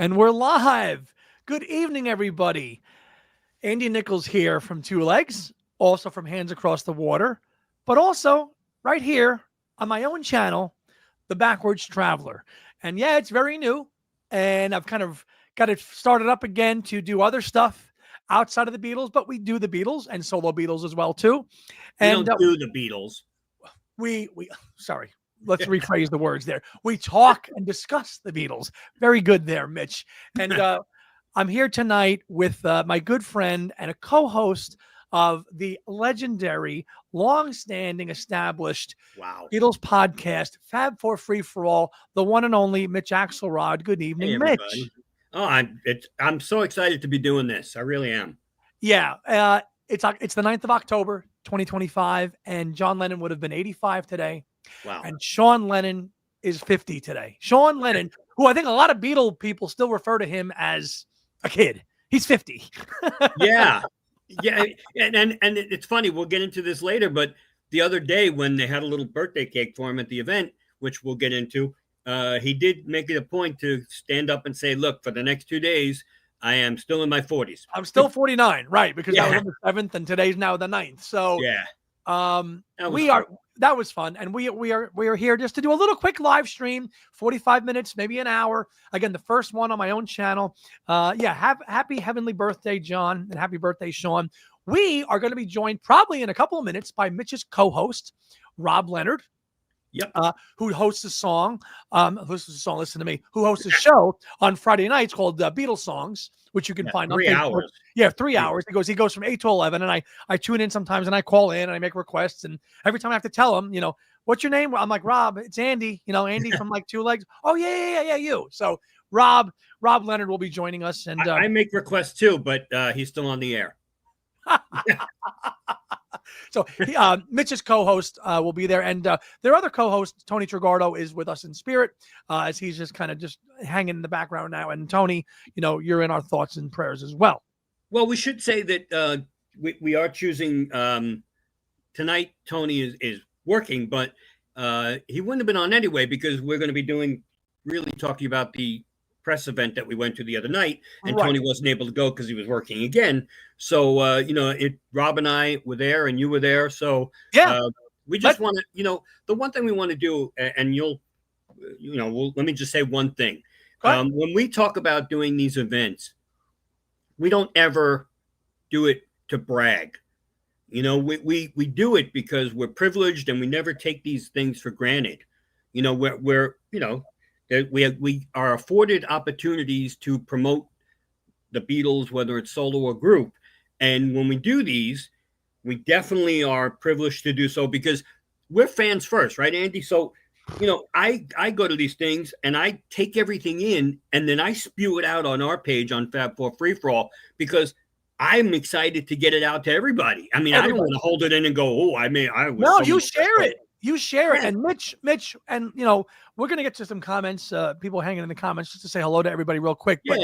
And we're live. Good evening, everybody. Andy Nicholes here from Two Legs, also from Hands Across the Water, but also right here on my own channel, The Backwards Traveler. And yeah, it's very new, and I've kind of got it started up again to do other stuff outside of the Beatles, but we do the Beatles and solo Beatles as well too. We And don't do the Beatles. we sorry, let's rephrase the words there. We talk and discuss the Beatles. Very good there, Mitch. And I'm here tonight with my good friend and a co-host of the legendary, long-standing, established Beatles podcast, Fab4Free4All, the one and only Mitch Axelrod. Good evening, Hey, Mitch. everybody. Oh, I'm so excited to be doing this. I really am. Yeah, it's the 9th of October, 2025, and John Lennon would have been 85 today. Wow. And Sean Lennon is 50 today. Sean Lennon, who I think a lot of Beatle people still refer to him as a kid. He's 50. Yeah. And it's funny. We'll get into this later, but the other day when they had a little birthday cake for him at the event, which we'll get into, he did make it a point to stand up and say, look, for the next 2 days, I am still in my 40s. I'm still 49, right? Because that was on the 7th and today's now the 9th. So that was fun. And we are here just to do a little quick live stream, 45 minutes, maybe an hour. Again, the first one on my own channel. Happy heavenly birthday, John, and happy birthday, Sean. We are going to be joined probably in a couple of minutes by Mitch's co-host, Rob Leonard. Yep. Who hosts a song, listen to me, who hosts a show on Friday nights called Beatles Songs, which you can find on 3 hours. Yeah, 3 hours. He goes from 8 to 11, and I tune in sometimes, and I call in, and I make requests, and every time I have to tell him, what's your name? I'm like, Rob, it's Andy, Andy from like Two Legs. Oh, yeah, you. So Rob Leonard will be joining us. And I make requests too, but he's still on the air. So Mitch's co-host will be there, and their other co-host, Tony Tregardo, is with us in spirit, as he's just kind of just hanging in the background now. And Tony, you're in our thoughts and prayers as well. Well, we should say that we are choosing tonight. Tony is working, but he wouldn't have been on anyway because we're going to be talking about the press event that we went to the other night, and right. Tony wasn't able to go because he was working again. So Rob and I were there, and you were there. So we just want to, the one thing we want to do, and let me just say one thing. When we talk about doing these events, we don't ever do it to brag. We do it because we're privileged, and we never take these things for granted. We are afforded opportunities to promote the Beatles, whether it's solo or group. And when we do these, we definitely are privileged to do so because we're fans first, right, Andy? So, I go to these things and I take everything in and then I spew it out on our page on Fab4Free4All because I'm excited to get it out to everybody. I mean, I don't want to hold it in and go, you share it. You share it. And Mitch, and we're going to get to some comments, people hanging in the comments, just to say hello to everybody real quick. But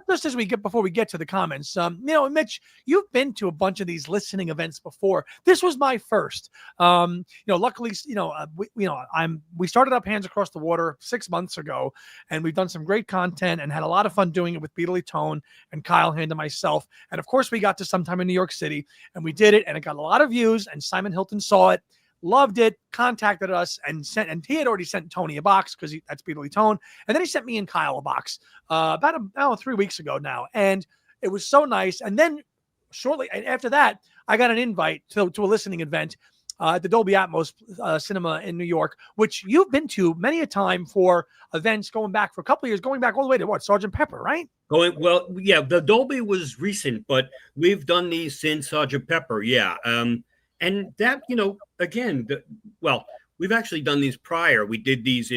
just before we get to the comments, Mitch, you've been to a bunch of these listening events before. This was my first. Luckily, we started up Hands Across the Water 6 months ago, and we've done some great content and had a lot of fun doing it with Beatley Tone and Kyle Hand and myself. And of course, we got to sometime in New York City, and we did it, and it got a lot of views. And Simon Hilton saw it. Loved it, contacted us, and he had already sent Tony a box because that's Beatley Tone, and then he sent me and Kyle a box about 3 weeks ago now, and it was so nice. And then shortly after that, I got an invite to a listening event at the Dolby Atmos Cinema in New York, which you've been to many a time for events going back for a couple of years, going back all the way to what, Sgt. Pepper, right? The Dolby was recent, but we've done these since Sgt. Pepper, and that, we've actually done these prior. We did these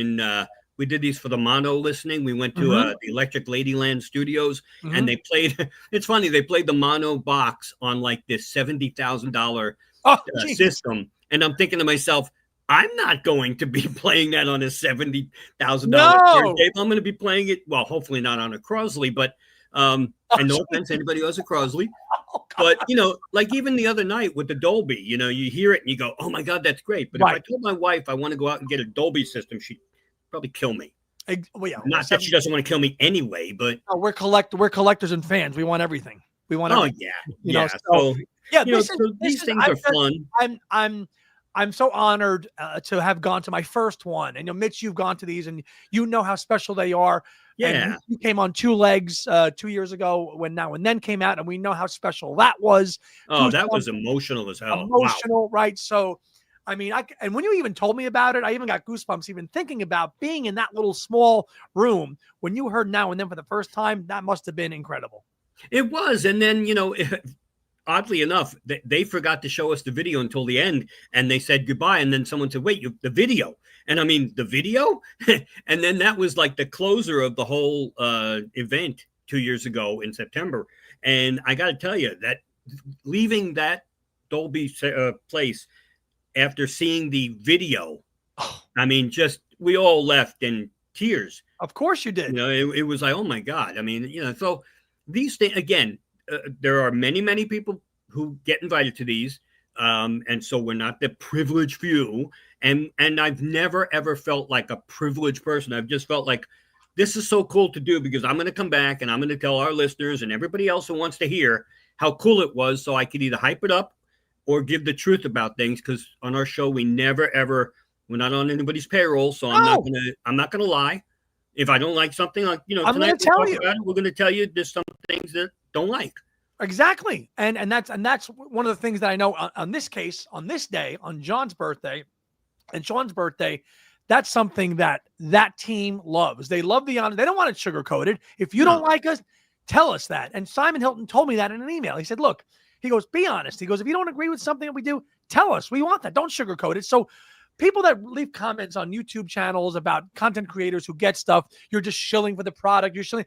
for the mono listening. We went to the Electric Ladyland Studios, and they played. It's funny, they played the mono box on like this $70,000 system, and I'm thinking to myself, I'm not going to be playing that on a $70,000 turntable. I'm going to be playing it. Well, hopefully not on a Crosley, but and no offense to anybody who has a Crosley. But, like even the other night with the Dolby, you hear it and you go, oh, my God, that's great. But if I told my wife I want to go out and get a Dolby system, she'd probably kill me. Well, yeah, Not that she doesn't want to kill me anyway, but no, we're collectors and fans. We want everything. We want everything. yeah, You know, So yeah, these things are fun. I'm so honored to have gone to my first one. And Mitch, you've gone to these, and you know how special they are. Yeah, and you came on Two Legs 2 years ago when Now and Then came out, and we know how special that was. Oh, that was emotional as hell. Emotional, right? So, I mean, and when you even told me about it, I even got goosebumps even thinking about being in that little small room when you heard Now and Then for the first time. That must have been incredible. It was, and then oddly enough, they forgot to show us the video until the end, and they said goodbye. And then someone said, "Wait, the video?" And I mean, the video? And then that was like the closer of the whole event 2 years ago in September. And I got to tell you that leaving that Dolby place after seeing the video, I mean, we all left in tears. Of course you did. It was like, oh my God. I mean, so these things, again, there are many, many people who get invited to these. And so we're not the privileged few. And I've never, ever felt like a privileged person. I've just felt like this is so cool to do because I'm going to come back and I'm going to tell our listeners and everybody else who wants to hear how cool it was. So I could either hype it up or give the truth about things. Because on our show, we never, ever, we're not on anybody's payroll. So I'm not going to lie. If I don't like something, like, I'm going to tell you. We're going to tell you there's some things that don't like. Exactly. And that's one of the things that I know on this case, on this day, on John's birthday and Sean's birthday, that's something that team loves. They love the honor. They don't want it sugar-coated. If you don't like us, tell us that. And Simon Hilton told me that in an email. He said, look, he goes, be honest. He goes, if you don't agree with something that we do, tell us. We want that. Don't sugarcoat it. So people that leave comments on YouTube channels about content creators who get stuff, you're just shilling for the product. You're shilling.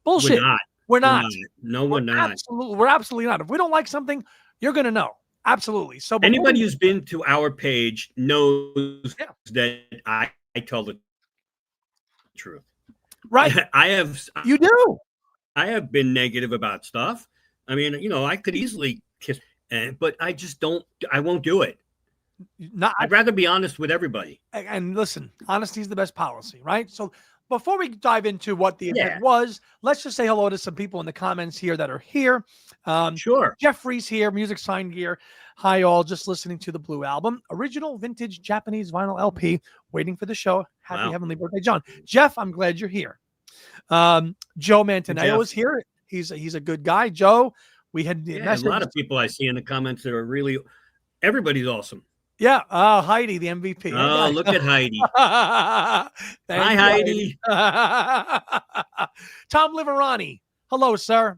Bullshit. We're not. No, we're not. We're absolutely not. If we don't like something, you're going to know. Absolutely. So anybody who's been to our page knows that I tell the truth. Right. You do. I have been negative about stuff. I mean, I could easily kiss, but I just don't. I won't do it. I'd rather be honest with everybody. And listen, honesty is the best policy, right? So before we dive into what the event was, let's just say hello to some people in the comments here that are here. Sure. Jeffrey's here, Music Sign Gear. Hi, all. Just listening to the Blue Album. Original vintage Japanese vinyl LP. Waiting for the show. Happy heavenly birthday, John. Jeff, I'm glad you're here. Joe Mantaneo is here. He's a good guy. Joe, we had a lot of people I see in the comments that are really, everybody's awesome. Yeah, Heidi, the MVP. Oh, look at Heidi. Hi, Heidi. Tom Liverani. Hello, sir.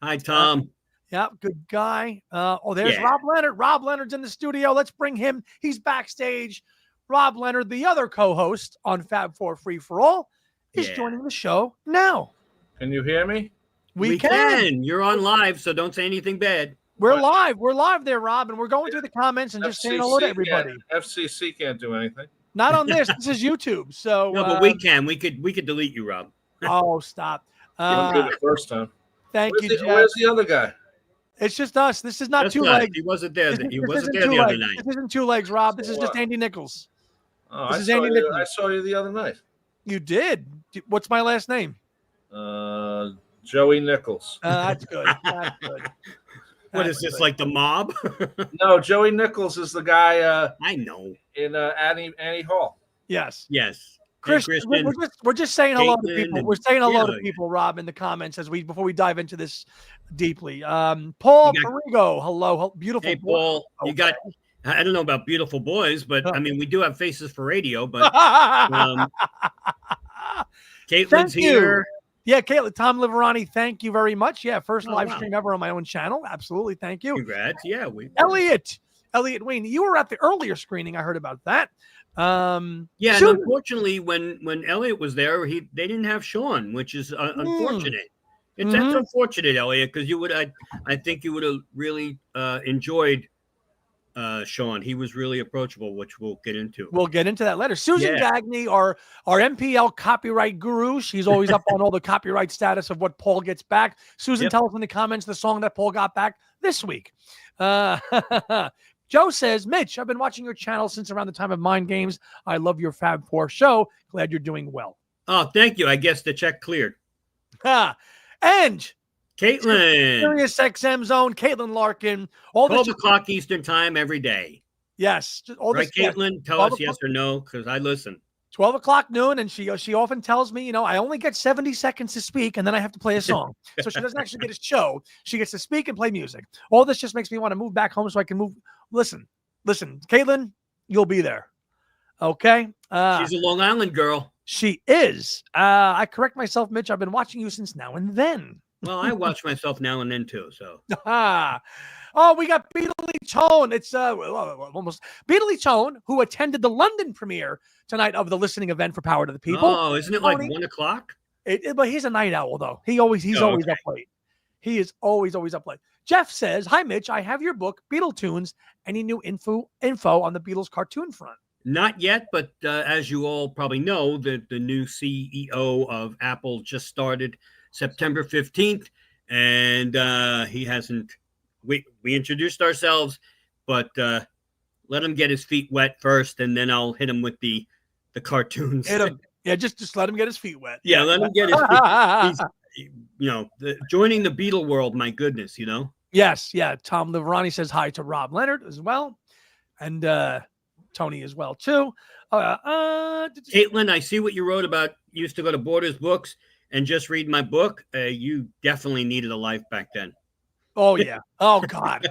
Hi, Tom. Yeah, good guy. There's Rob Leonard. Rob Leonard's in the studio. Let's bring him. He's backstage. Rob Leonard, the other co-host on Fab4Free4All, is joining the show now. Can you hear me? We can. You're on live, so don't say anything bad. We're live. We're live there, Rob, and we're going through the comments and just saying hello to everybody. FCC can't do anything. Not on this. This is YouTube. So no, but we can. We could delete you, Rob. Oh, stop. You didn't do the first time. Thank you, Jeff. Where's the other guy? It's just us. This is not just Two Legs. He wasn't there. He wasn't there the other night. This isn't Two Legs, Rob. This is just Andy Nicholes. Oh, I saw you the other night. You did. What's my last name? Joey Nicholes. That's good. That's good. What is this, like the mob? No, Joey Nicholes is the guy. I know. In Annie Hall. Yes. Chris, we're just saying hello to people. We're saying hello to people, Rob, in the comments before we dive into this deeply. Paul Perigo, hello, beautiful. Hey, Paul, you got. I don't know about beautiful boys, but I mean, we do have faces for radio. But Caitlin's here. Yeah, Caitlin, Tom Liverani, thank you very much. Yeah, first live stream ever on my own channel. Absolutely, thank you. Congrats. Yeah, Elliot Wayne, you were at the earlier screening. I heard about that. And unfortunately, when Elliot was there, they didn't have Sean, which is unfortunate. That's unfortunate, Elliot, because I think you would have really enjoyed Sean. He was really approachable, which we'll get into. We'll get into that later. Susan Gagney, our MPL copyright guru. She's always up on all the copyright status of what Paul gets back. Susan, tell us in the comments the song that Paul got back this week. Joe says, Mitch, I've been watching your channel since around the time of Mind Games. I love your Fab4 show. Glad you're doing well. Oh, thank you. I guess the check cleared. And Caitlin. Sirius XM Zone, Caitlin Larkin. All 12 o'clock Eastern time every day. Yes. All right, this, Caitlin? Yes. Tell us yes or no, because I listen. 12 o'clock noon, and she often tells me, I only get 70 seconds to speak, and then I have to play a song. So she doesn't actually get a show. She gets to speak and play music. All this just makes me want to move back home so I can move. Listen, Caitlin, you'll be there. Okay? She's a Long Island girl. She is. I correct myself, Mitch. I've been watching you since Now and Then. Well, I watch myself now and then, too. So. Oh, we got Beatles Tone. It's almost Beatles Tone, who attended the London premiere tonight of the listening event for Power to the People. Oh, isn't it like 1 o'clock? But he's a night owl, though. He's always up late. He is always up late. Jeff says, "Hi, Mitch. I have your book, Beatletoons. Any new info on the Beatles cartoon front?" Not yet, but as you all probably know, the new CEO of Apple just started September 15th, and he hasn't. We introduced ourselves, but let him get his feet wet first, and then I'll hit him with the cartoons. Hit him. Yeah, just let him get his feet wet. Yeah, let him get his feet. Joining the Beatle world, my goodness, Yes, yeah. Tom Liverani says hi to Rob Leonard as well, and Tony as well too. Caitlin, I see what you wrote about. Used to go to Borders Books and just read my book. You definitely needed a life back then. Oh yeah. Oh God.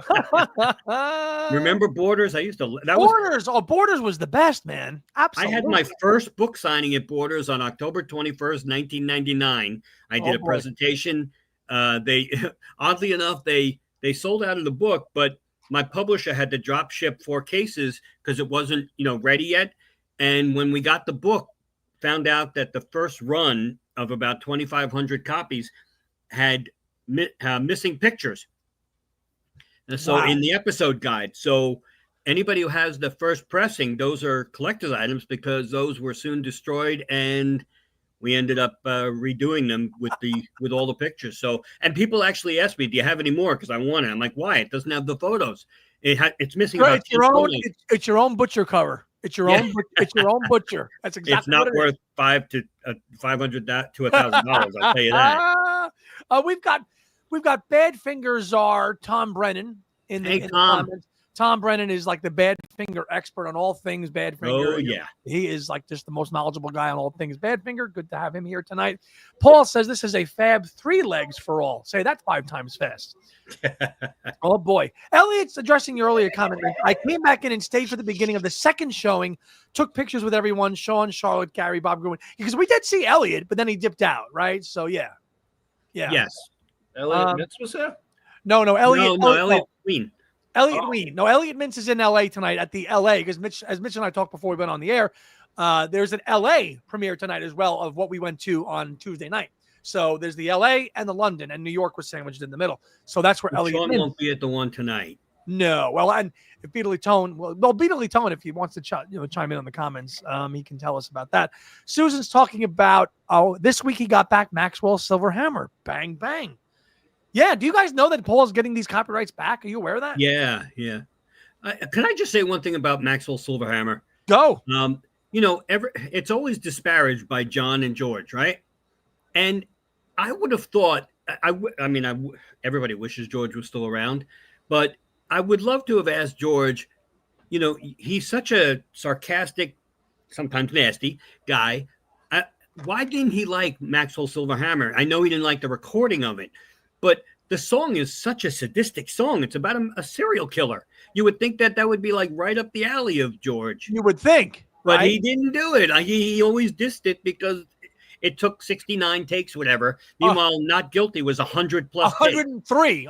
Remember Borders? I used to. Borders was the best, man. Absolutely. I had my first book signing at Borders on October 21st, 1999. I did a presentation. They oddly enough they sold out of the book, but my publisher had to drop ship 4 cases because it wasn't ready yet. And when we got the book, found out that the first run of about 2,500 copies had missing pictures. And so in the episode guide, so anybody who has the first pressing, those are collector's items because those were soon destroyed, and we ended up redoing them with all the pictures. So, and people actually asked me, "Do you have any more?" Because I want it. I'm like, "Why? It doesn't have the photos. It's missing." Right, it's your own butcher cover. It's your own. It's your own butcher. That's exactly. It's not worth $500 to $1,000. I'll tell you that. We've got Badfinger czar Tom Brennan in the comments. Tom Brennan is like the Badfinger expert on all things Badfinger. Oh, yeah. He is like just the most knowledgeable guy on all things Badfinger. Good to have him here tonight. Paul says this is a Fab 3 legs for all. Say that 5 times fast. Oh, boy. Elliot's addressing your earlier comment. I came back in and stayed for the beginning of the second showing, took pictures with everyone, Sean, Charlotte, Gary, Bob Gruen. Because we did see Elliot, but then he dipped out, right? So, yeah. Yes. Elliot Mintz was there? No, Elliot. No, Elliot Queen. Elliot Ween. No, Elliot Mintz is in LA tonight at the LA because as Mitch and I talked before we went on the air, there's an LA premiere tonight as well of what we went to on Tuesday night. So there's the LA and the London, and New York was sandwiched in the middle. So that's where Elliot Sean won't be at the one tonight. No. Well, and if Beatles Tone, if he wants to chime in on the comments, he can tell us about that. Susan's talking about, this week he got back Maxwell Silver Hammer. Bang, bang. Yeah, do you guys know that Paul's getting these copyrights back? Are you aware of that? Yeah. Can I just say one thing about Maxwell Silverhammer? Go. It's always disparaged by John and George, right? And I would have thought, everybody wishes George was still around, but I would love to have asked George, he's such a sarcastic, sometimes nasty guy. Why didn't he like Maxwell Silverhammer? I know he didn't like the recording of it, but the song is such a sadistic song. It's about a serial killer. You would think that would be like right up the alley of George. You would think. But right? He didn't do it. He always dissed it because it took 69 takes, whatever. Meanwhile, Not Guilty was 100 plus 103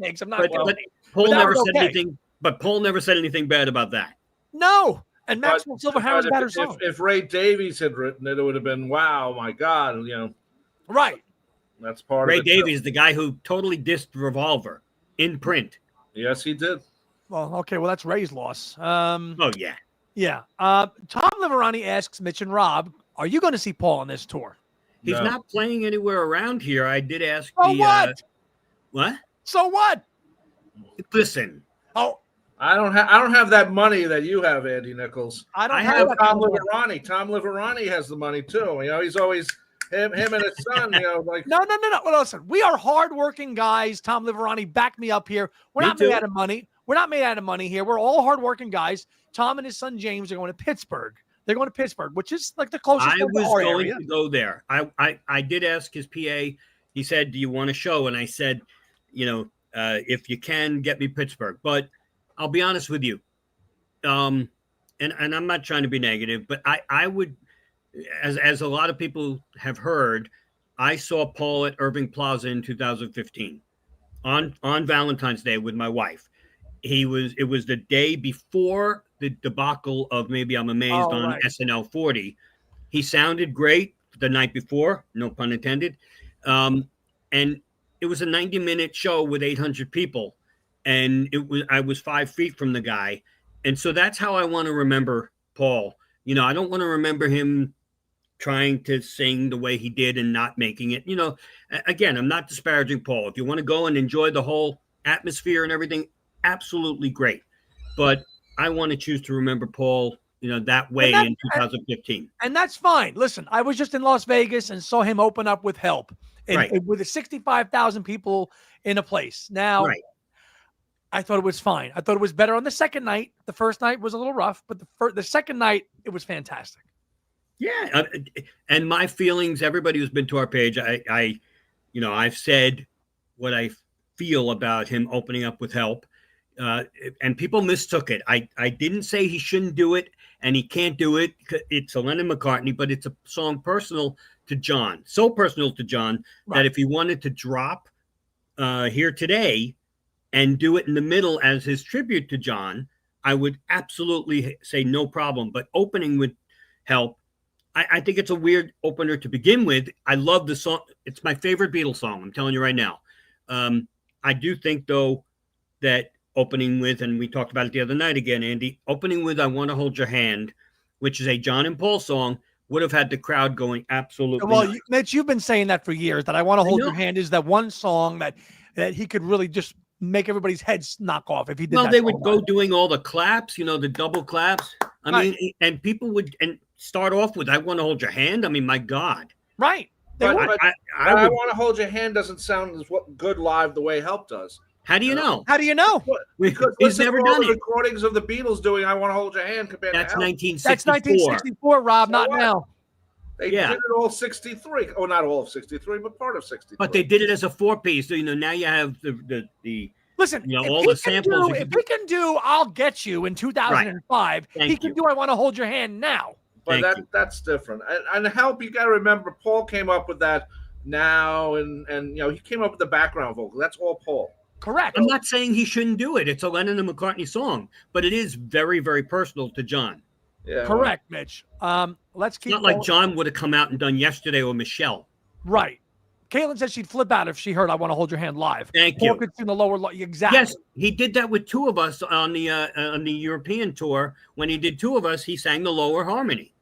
takes. I'm not but Paul never said anything. But Paul never said anything bad about that. No. And Maxwell Silverhammer's better song. If Ray Davies had written it, it would have been, wow, my God, Right. That's part Ray of it. Ray Davies, the guy who totally dissed Revolver in print. Yes, he did. Well, okay. Well, that's Ray's loss. Yeah. Yeah. Tom Liverani asks Mitch and Rob, are you going to see Paul on this tour? He's not playing anywhere around here. I did ask what? What? So what? Listen. Oh, I don't have that money that you have, Andy Nicholes. I don't have have that Tom kind of Liverani. Tom Liverani has the money too. You know, he's always him and his son. You know, like no. Well, listen, we are hardworking guys. Tom Liverani, back me up here. We're not made out of money. We're not made out of money here. We're all hardworking guys. Tom and his son James are going to Pittsburgh. They're going to Pittsburgh, which is like the closest. I was going to go there. I did ask his PA. He said, "Do you want a show?" And I said, "You know, if you can, get me Pittsburgh." But I'll be honest with you. And I'm not trying to be negative, but I would, as a lot of people have heard, I saw Paul at Irving Plaza in 2015 on Valentine's Day with my wife. It was the day before the debacle of Maybe I'm Amazed on SNL 40. He sounded great the night before, no pun intended. And it was a 90-minute show with 800 people. And I was 5 feet from the guy. And so that's how I want to remember Paul. You know, I don't want to remember him trying to sing the way he did and not making it. You know, again, I'm not disparaging Paul. If you want to go and enjoy the whole atmosphere and everything, absolutely great. But I want to choose to remember Paul, you know, that way in 2015. And that's fine. Listen, I was just in Las Vegas and saw him open up with Help. With 65,000 people in a place. Now, I thought it was fine. I thought it was better on the second night. The first night was a little rough, but the second night, it was fantastic. Yeah. And my feelings, everybody who's been to our page, I've said what I feel about him opening up with Help. And people mistook it. I didn't say he shouldn't do it and he can't do it. It's a Lennon-McCartney, but it's a song personal to John. So personal to John that if he wanted to drop Here Today and do it in the middle as his tribute to John, I would absolutely say no problem. But opening with Help, I think it's a weird opener to begin with. I love the song. It's my favorite Beatles song. I'm telling you right now. I do think, though, that opening with, and we talked about it the other night again, Andy, opening with I Want to Hold Your Hand, which is a John and Paul song, would have had the crowd going absolutely nuts. Mitch, you've been saying that for years, that I Want to Hold Your Hand is that one song that he could really just make everybody's heads knock off if he did. Well, they would go doing all the claps, you know, the double claps. I mean, and people would start off with I Want to Hold Your Hand. I mean, my God. Right. I Want to Hold Your Hand doesn't sound as good live the way Help does. How do you know? How do you know? Because he's never done recordings of the Beatles doing I Want to Hold Your Hand compared to Help. 1964. That's 1964, Rob, not now. They did it all 63. Oh, not all of 63, but part of 63. But they did it as a 4-piece. So, you know, now you have the listen, you know, all the samples. If he can do I'll Get You in 2005, he can do I Want to Hold Your Hand now. But that's different. And Help, you got to remember, Paul came up with that now, and you know, he came up with the background vocal. That's all Paul. Correct. I'm not saying he shouldn't do it. It's a Lennon and McCartney song, but it is very, very personal to John. Yeah. Correct, Mitch. Let's keep. It's not like John would have come out and done Yesterday or Michelle. Right. Caitlin said she'd flip out if she heard I Want to Hold Your Hand live. Thank you. In the lower, exactly. Yes, he did that with two of us on the European tour. When he did two of us, he sang the lower harmony.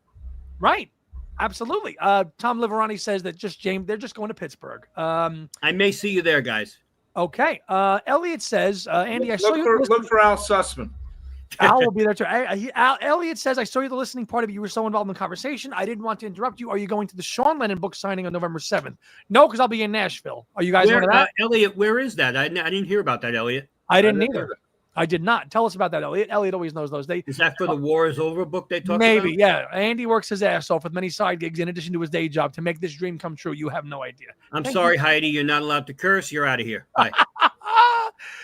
Right. Absolutely. Tom Liverani says that they're just going to Pittsburgh. I may see you there, guys. Okay. Elliot says, Andy, I saw you. Look for Al Sussman. Al will be there too. Elliot says, I saw you the listening part of it. You were so involved in the conversation. I didn't want to interrupt you. Are you going to the Sean Lennon book signing on November 7th? No, because I'll be in Nashville. Are you guys going to that? Elliot, where is that? I didn't hear about that, Elliot. I didn't either. I did not. Tell us about that, Elliot. Elliot always knows those. Is that for the War is Over book they talked about? Maybe, yeah. Andy works his ass off with many side gigs in addition to his day job to make this dream come true. You have no idea. I'm sorry, Heidi. You're not allowed to curse. You're out of here. Bye.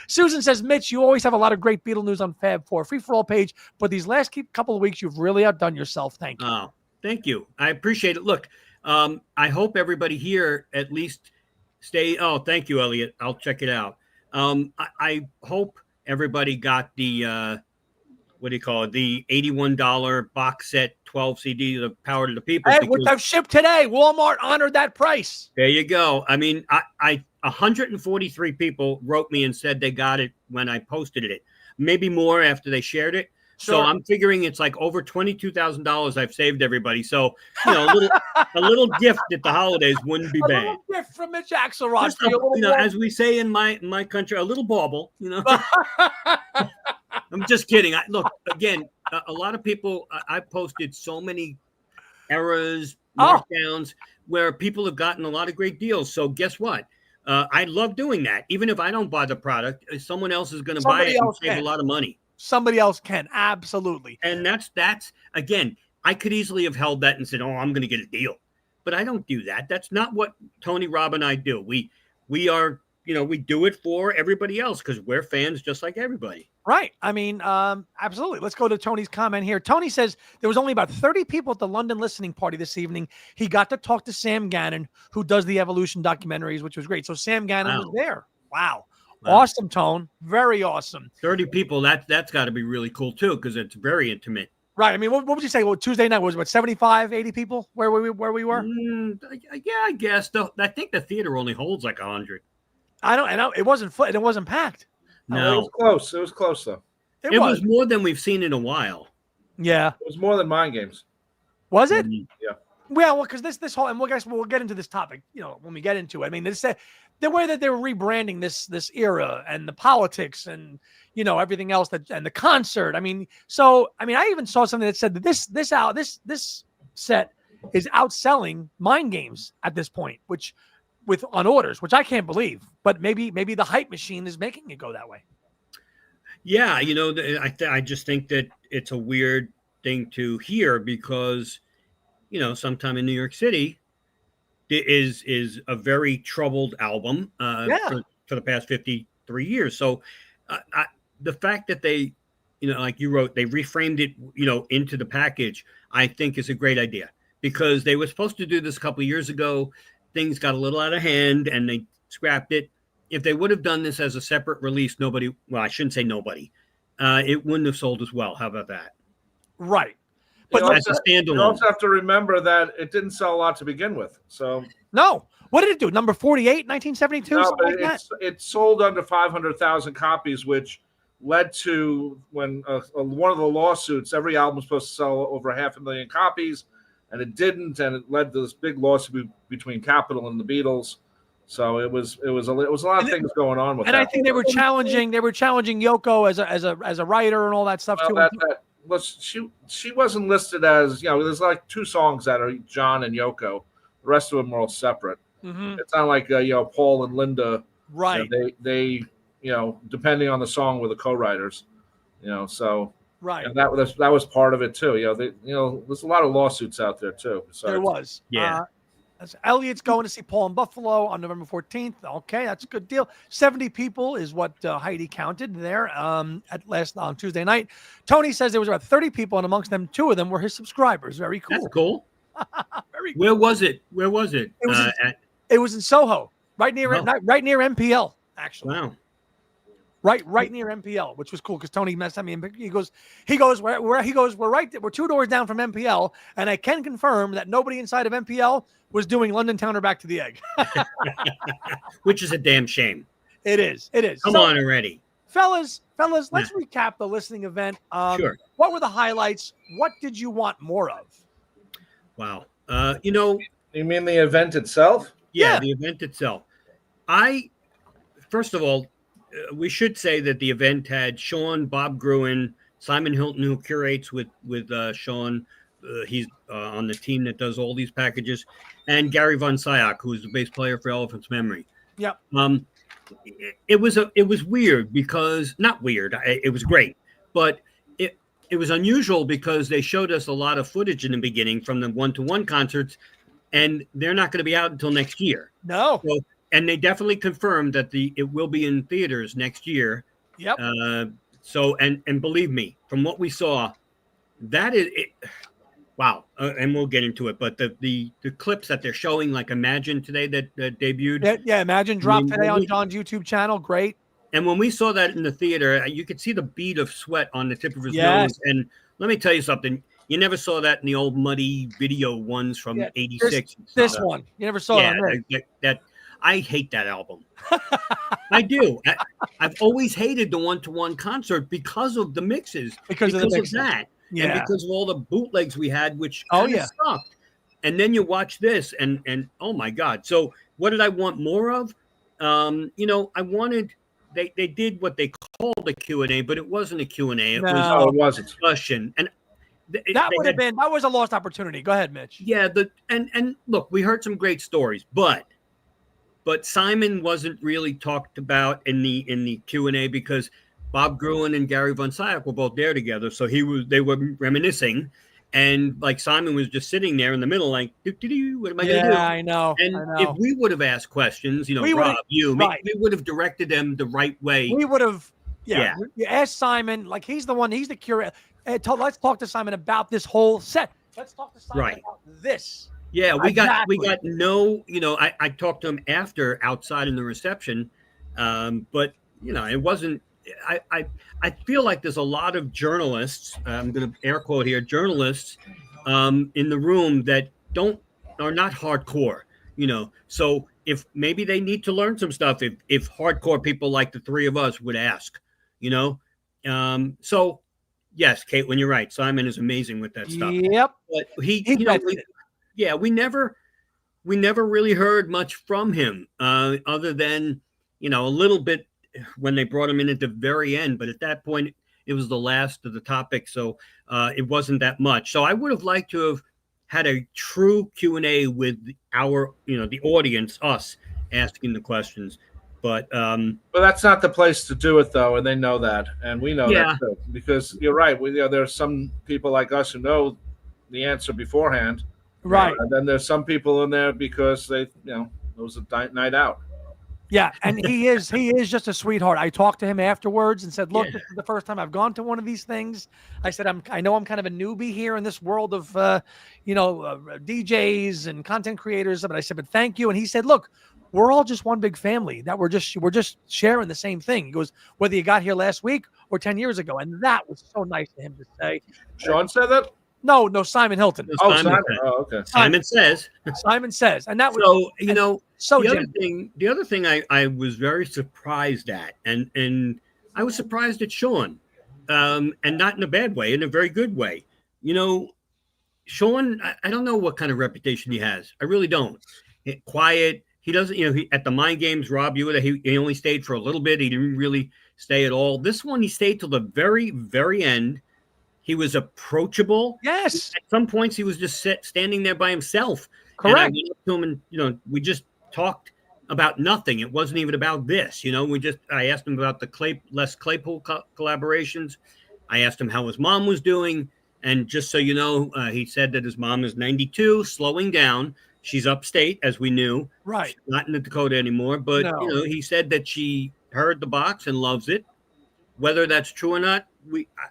Susan says, Mitch, you always have a lot of great Beatle news on Fab4Free4All page, but these last couple of weeks, you've really outdone yourself. Thank you. Oh, thank you. I appreciate it. Look, I hope everybody here at least stay. Oh, thank you, Elliot. I'll check it out. I hope everybody got the, what do you call it? The $81 box set 12 CD, The Power to the People. Hey, what that shipped today? Walmart honored that price. There you go. I mean, 143 people wrote me and said they got it when I posted it. Maybe more after they shared it. Sure. So I'm figuring it's like over $22,000 I've saved everybody. So, you know, a little gift at the holidays wouldn't be bad. A little gift from Mitch Axelrod. As we say in my country, a little bauble, you know. I'm just kidding. Look, again, a lot of people, I posted so many errors, markdowns, where people have gotten a lot of great deals. So guess what? I love doing that. Even if I don't buy the product, someone else is going to buy it and save a lot of money. Somebody else can. Absolutely. And that's again, I could easily have held that and said, oh, I'm going to get a deal. But I don't do that. That's not what Tony, Rob, and I do. We are, we do it for everybody else because we're fans just like everybody. Right. I mean, absolutely. Let's go to Tony's comment here. Tony says there was only about 30 people at the London listening party this evening. He got to talk to Sam Gannon, who does the Evolution documentaries, which was great. So Sam Gannon was there. Wow. Awesome, Tone. Very awesome. 30 people. That's got to be really cool too, because it's very intimate. Right. I mean, what would you say? Well, Tuesday night was what, 75, 80 people where we were? Yeah, I guess. I think the theater only holds like 100. I know. It wasn't it wasn't packed. No, it was close. It was close though. It was more than we've seen in a while. Yeah, it was more than Mind Games. Was it? Yeah. Well, because this whole, and we'll get into this topic, when we get into it. I mean, the way that they were rebranding this era and the politics and everything else and the concert. I mean, I even saw something that said that this set is outselling Mind Games at this point, which on orders, which I can't believe. But maybe the hype machine is making it go that way. Yeah, I just think that it's a weird thing to hear because, sometime in New York City is a very troubled album for the past 53 years. So the fact that they, like you wrote, they reframed it, into the package, I think is a great idea because they were supposed to do this a couple of years ago. Things got a little out of hand and they scrapped it. If they would have done this as a separate release, I shouldn't say nobody. It wouldn't have sold as well. How about that? Right. But as a standalone. You also have to remember that it didn't sell a lot to begin with. So no. What did it do? Number 48, 1972? No, but it sold under 500,000 copies, which led to when one of the lawsuits, every album was supposed to sell over 500,000 copies, and it didn't, and it led to this big lawsuit between Capitol and the Beatles. So it was a lot of things going on with that. And I think they were challenging Yoko as a writer and all that stuff too. She wasn't listed as, there's like 2 songs that are John and Yoko. The rest of them are all separate. Mm-hmm. It's not like Paul and Linda. Right. They depending on the song were the co-writers. So right. And that was part of it too. There's a lot of lawsuits out there too. There was. Yeah. Elliot's going to see Paul in Buffalo on November 14th. Okay, that's a good deal. 70 people is what Heidi counted there on Tuesday night. Tony says there was about 30 people, and amongst them, 2 of them were his subscribers. Very cool. That's cool. Very cool. Where was it? It was in Soho, right near MPL, actually. Wow. Right near MPL, which was cool because Tony messed me. He goes, we're right there. We're 2 doors down from MPL, and I can confirm that nobody inside of MPL was doing London Town or Back to the Egg, which is a damn shame. It is. Come on already, fellas. Let's recap the listening event. Sure. What were the highlights? What did you want more of? Wow. You mean the event itself? Yeah, the event itself. First of all, we should say that the event had Sean, Bob Gruen, Simon Hilton, who curates with Sean. He's on the team that does all these packages, and Gary Von Syak, who's the bass player for Elephant's Memory. Yeah. It was weird because not weird. It was great, but it was unusual because they showed us a lot of footage in the beginning from the 1-to-1 concerts, and they're not going to be out until next year. No. So, and they definitely confirmed that it will be in theaters next year. Yep. And believe me, from what we saw, that is it. Wow. And we'll get into it, but the clips that they're showing, like Imagine today that debuted. Yeah. Imagine dropped today on John's YouTube channel. Great. And when we saw that in the theater, you could see the bead of sweat on the tip of his nose. And let me tell you something. You never saw that in the old muddy video ones from 86. This one. You never saw that. I hate that album. I do. I've always hated the 1-to-1 concert because of the mixes. Because of that. Yeah. And because of all the bootlegs we had, which sucked. And then you watch this and oh my God. So what did I want more of? I wanted, they did what they called a Q&A, but it wasn't a Q&A. It No, it wasn't. discussion. And that was a lost opportunity. Go ahead, Mitch. Yeah, and look, we heard some great stories, but Simon wasn't really talked about in the Q&A because Bob Gruen and Gary Von Syack were both there together, so they were reminiscing, and like Simon was just sitting there in the middle, like, what am I going to do? Yeah, I know. And if we would have asked questions, Rob, we would have directed them the right way. We would have, You asked Simon, like he's the curator. Let's talk to Simon about this whole set. Let's talk to Simon about this. Yeah, we got no, I talked to him after outside in the reception, but it wasn't. I feel like there's a lot of journalists. I'm going to air quote here, journalists, in the room that are not hardcore. So if maybe they need to learn some stuff, if hardcore people like the three of us would ask, So yes, Caitlin, you're right. Simon is amazing with that stuff. Yep. But we never really heard much from him, other than a little bit when they brought him in at the very end. But at that point, it was the last of the topic, so it wasn't that much. So I would have liked to have had a true Q&A with our, the audience, us asking the questions. But that's not the place to do it, though, and they know that, and we know that too, because you're right. There's some people like us who know the answer beforehand, right? And then there's some people in there because they, it was a night out. Yeah, and he is just a sweetheart. I talked to him afterwards and said, "Look, this is the first time I've gone to one of these things." I said, I know I'm kind of a newbie here in this world of DJs and content creators, but I said, but thank you. And he said, "Look, we're all just one big family. That we're just sharing the same thing." He goes, "Whether you got here last week or 10 years ago," and that was so nice to him to say. Sean said that. No, Simon Hilton. Simon. Oh, okay. Simon says, and that was the other thing I was very surprised at, and I was surprised at Sean, and not in a bad way, in a very good way. Sean, I don't know what kind of reputation he has. I really don't. Quiet. He doesn't. He, at the Mind Games, Rob, he only stayed for a little bit. He didn't really stay at all. This one, he stayed till the very, very end. He was approachable. Yes. At some points, he was just standing there by himself. Correct. And I went up to him, and we just talked about nothing. It wasn't even about this. I asked him about the Les Claypool collaborations. I asked him how his mom was doing, and just so you know, he said that his mom is 92, slowing down. She's upstate, as we knew. Right. She's not in the Dakota anymore, but he said that she heard the box and loves it. Whether that's true or not,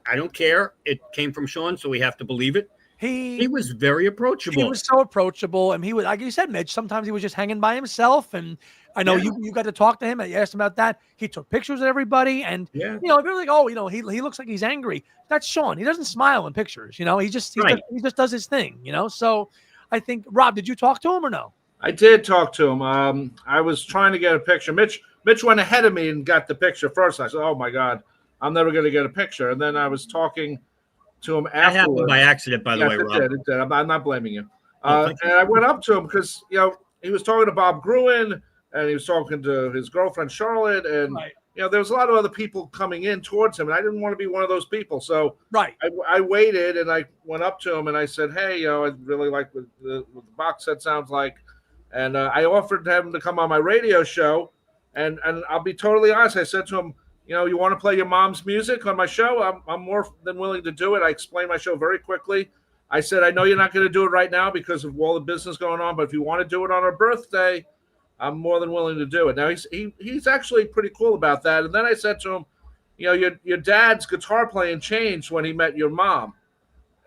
I don't care. It came from Sean, so we have to believe it. He was very approachable. He was so approachable, and he was, like you said, Mitch. Sometimes he was just hanging by himself, and I know you got to talk to him. I asked him about that. He took pictures of everybody, and if you're like, he looks like he's angry. That's Sean. He doesn't smile in pictures. He just does his thing. So I think, Rob, did you talk to him or no? I did talk to him. I was trying to get a picture. Mitch went ahead of me and got the picture first. I said, "Oh my God, I'm never going to get a picture." And then I was talking to him afterwards. That happened by accident, by the way, Rob. It did. I'm not blaming you. And I went up to him because he was talking to Bob Gruen and he was talking to his girlfriend Charlotte, and there was a lot of other people coming in towards him, and I didn't want to be one of those people. So I waited and I went up to him and I said, "Hey, I really like what the box set sounds like," and I offered him to come on my radio show, and I'll be totally honest. I said to him, "You want to play your mom's music on my show? I'm more than willing to do it." I explained my show very quickly. I said, "I know you're not going to do it right now because of all the business going on, but if you want to do it on her birthday, I'm more than willing to do it." Now he's actually pretty cool about that. And then I said to him, your dad's guitar playing changed when he met your mom.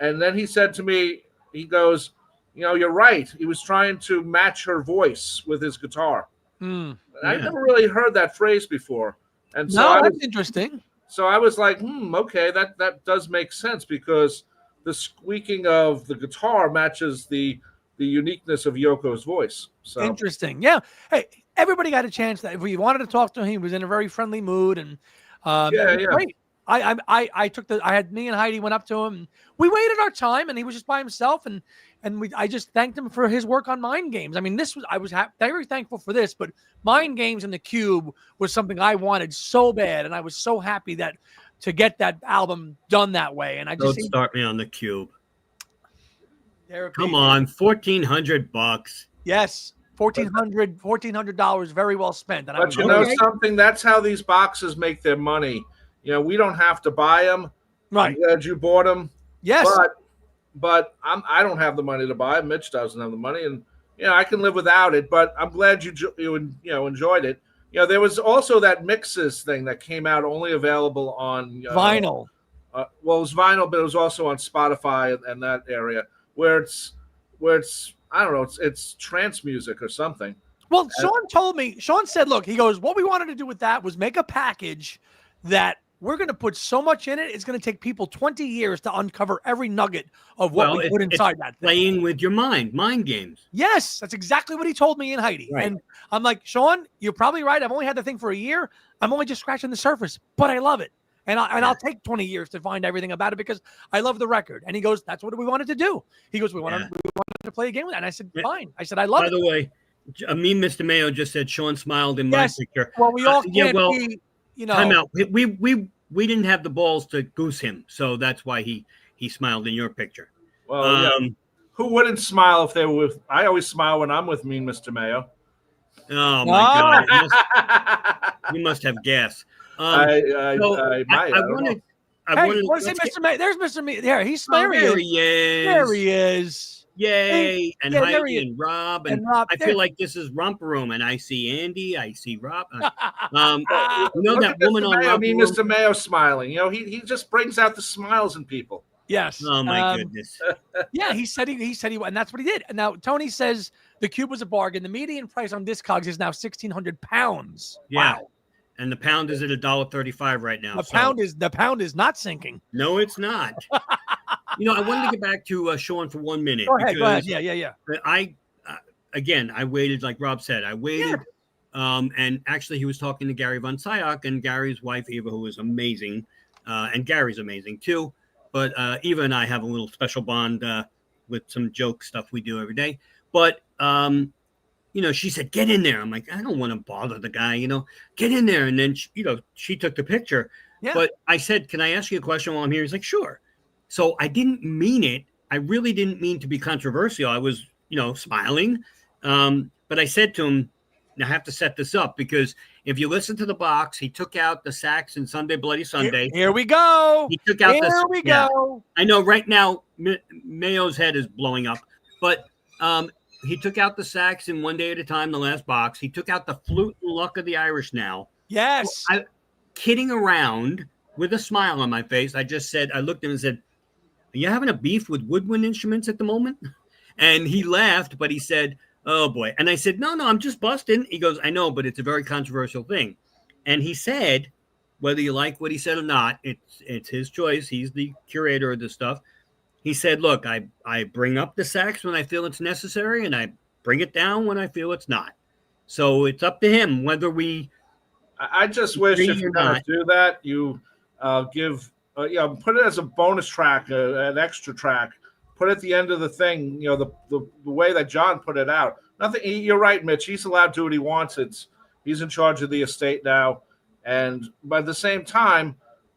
And then he said to me, he goes, "You're right. He was trying to match her voice with his guitar." I never really heard that phrase before. And so that's interesting. So I was like, okay, that does make sense because the squeaking of the guitar matches the uniqueness of Yoko's voice. So interesting. Yeah. Hey, everybody got a chance that if we wanted to talk to him, he was in a very friendly mood, and great. I had me and Heidi went up to him. And we waited our time, and he was just by himself, and I just thanked him for his work on Mind Games. I mean, I was very thankful for this, but Mind Games and the Cube was something I wanted so bad, and I was so happy to get that album done that way. And I just don't start me on the Cube. Therapy. Come on, $1,400. Yes, $1,400, very well spent. And but you know something? That's how these boxes make their money. You know, we don't have to buy them. Right? I'm glad you bought them. Yes, but I don't have the money to buy them. Mitch doesn't have the money, and I can live without it. But I'm glad you enjoyed it. You know, there was also that Mixes thing that came out, only available on vinyl. Well, it was vinyl, but it was also on Spotify and that area where it's I don't know, it's trance music or something. Well, Sean said, look, he goes, what we wanted to do with that was make a package that we're going to put so much in it, it's going to take people 20 years to uncover every nugget of what we put inside that thing. Playing with your mind games. Yes, that's exactly what he told me and Heidi. Right. And I'm like, Sean, you're probably right. I've only had the thing for a year. I'm only just scratching the surface, but I love it. And I'll take 20 years to find everything about it because I love the record. And he goes, that's what we wanted to do. He goes, we wanted to play a game with that. And I said, fine. I said, I love it. By the way, me, Mr. Mayo just said Sean smiled in my picture. Well, we all can't be, Time out. We didn't have the balls to goose him, so that's why he smiled in your picture. Well, who wouldn't smile if they were with? I always smile when I'm with me, Mr. Mayo. Oh my God! You must have gas. I wanted. Want to say Mr. Mayo? There's Mr. Mayo. There, he's there. There he is. There he is. Yay! And Heidi and Rob, and I feel like this is Romper Room, and I see Andy, I see Rob. That woman on Romper Room. Mr. Mayo smiling. He just brings out the smiles in people. Yes. Oh my goodness. Yeah, he said he, and that's what he did. And now Tony says the Cube was a bargain. The median price on Discogs is now £1,600. Yeah. Wow. And the pound is at $1.35 right now. The pound is not sinking. No, it's not. I wanted to get back to Sean for 1 minute. Go ahead. Yeah. I waited, like Rob said. I waited. Yeah. And actually, he was talking to Gary Von Syok and Gary's wife, Eva, who is amazing. And Gary's amazing, too. But Eva and I have a little special bond with some joke stuff we do every day. But, she said, get in there. I'm like, I don't want to bother the guy, get in there. And then, she took the picture. Yeah. But I said, can I ask you a question while I'm here? He's like, sure. So I didn't mean it. I really didn't mean to be controversial. I was, smiling. But I said to him, I have to set this up because if you listen to the box, he took out the sax in Sunday Bloody Sunday. Here we go. He took out Here we go. I know right now Mayo's head is blowing up, but he took out the sax in One Day at a Time, the last box. He took out the flute and Luck of the Irish Now. Yes. So kidding around with a smile on my face, I just said, I looked at him and said, are you having a beef with woodwind instruments at the moment? And he laughed, but he said, oh boy. And I said, no, I'm just busting. He goes, I know, but it's a very controversial thing. And he said, whether you like what he said or not, it's his choice. He's the curator of this stuff. He said, look, I bring up the sax when I feel it's necessary, and I bring it down when I feel it's not. So it's up to him whether we. I just wish if you're going to do that, you put it as a bonus track, an extra track. Put it at the end of the thing, the way that John put it out. Nothing. You're right, Mitch. He's allowed to do what he wants. He's in charge of the estate now, and by the same time,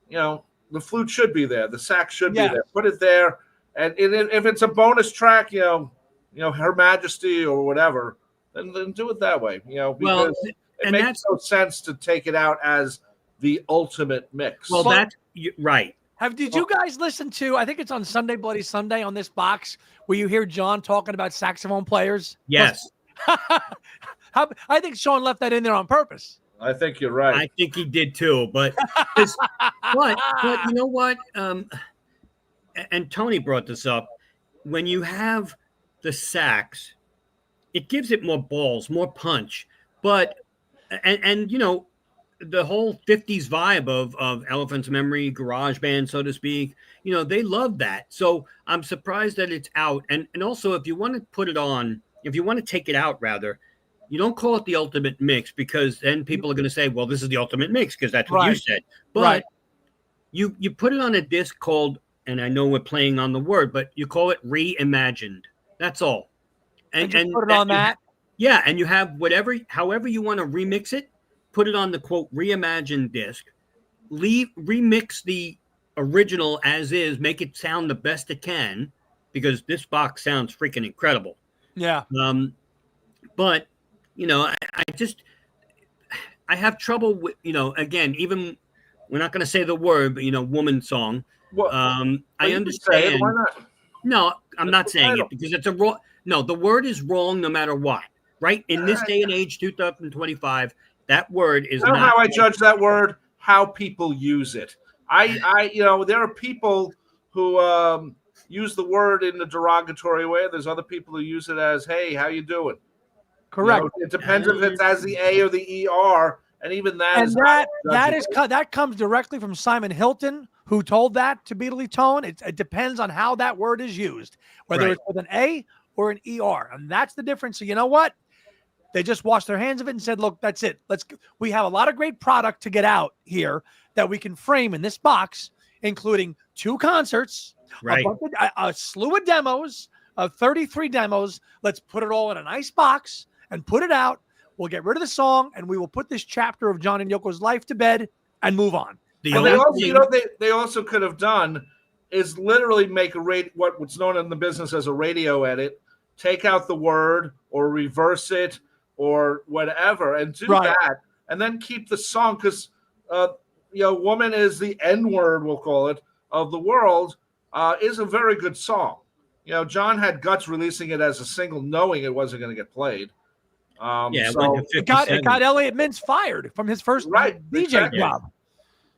the flute should be there. The sax should be there. Put it there, and if it's a bonus track, Her Majesty or whatever, then do it that way. Because it makes no sense to take it out as the ultimate mix. Well, that's right. Did you guys listen to, I think it's on Sunday Bloody Sunday on this box, where you hear John talking about saxophone players? Yes. I think Sean left that in there on purpose. I think you're right. I think he did too, but you know what? And Tony brought this up. When you have the sax, it gives it more balls, more punch. But the whole 50s vibe of Elephant's Memory, garage band, so to speak, they love that. So I'm surprised that it's out. And also, if you want to put it on, if you want to take it out, rather, you don't call it the ultimate mix, because then people are going to say, well, this is the ultimate mix because that's what you said. But you put it on a disc called, and I know we're playing on the word, but you call it reimagined. That's all. And just put it on that. Yeah, and you have however you want to remix it, put it on the quote reimagined disc. Remix the original as is, make it sound the best it can, because this box sounds freaking incredible. Yeah. But I have trouble with, again, even we're not going to say the word, but woman song. Well, I understand. Why not? No, I'm not saying it because it's a wrong. No, the word is wrong no matter what. Right? In this day and age, 2025, that word is not. How I judge that word? How people use it. There are people who use the word in a derogatory way. There's other people who use it as, "Hey, how you doing?" Correct. It depends if it's as the A or the ER, and even that. And that comes directly from Simon Hilton, who told that to Beatley Tone. It depends on how that word is used, whether it's with an A or an ER, and that's the difference. So you know what? They just washed their hands of it and said, "Look, that's it. We have a lot of great product to get out here that we can frame in this box, including 2 concerts, a slew of demos, 33 demos. Let's put it all in a nice box and put it out. We'll get rid of the song, and we will put this chapter of John and Yoko's life to bed and move on." They also could have done is literally make what's known in the business as a radio edit, take out the word or reverse it or whatever, and do that, and then keep the song, because "Woman is the N-word," we'll call it, of the world, is a very good song. John had guts releasing it as a single, knowing it wasn't going to get played. It got Elliot Mintz fired from his first DJ job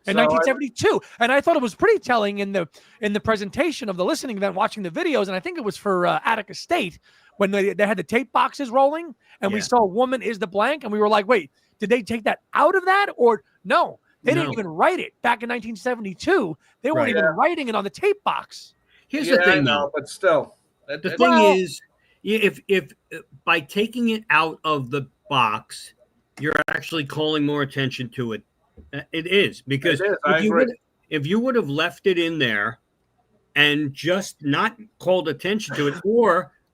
in 1972, and I thought it was pretty telling in the presentation of the listening event, watching the videos, and I think it was for Attica State when they had the tape boxes rolling, and we saw "Woman is the blank," and we were like, "Wait, did they take that out of that, or no?" They didn't even write it back in 1972. They weren't even writing it on the tape box. Here's the thing, though. But still, the thing is, if by taking it out of the box, you're actually calling more attention to it. It is, because if you would have left it in there and just not called attention to it,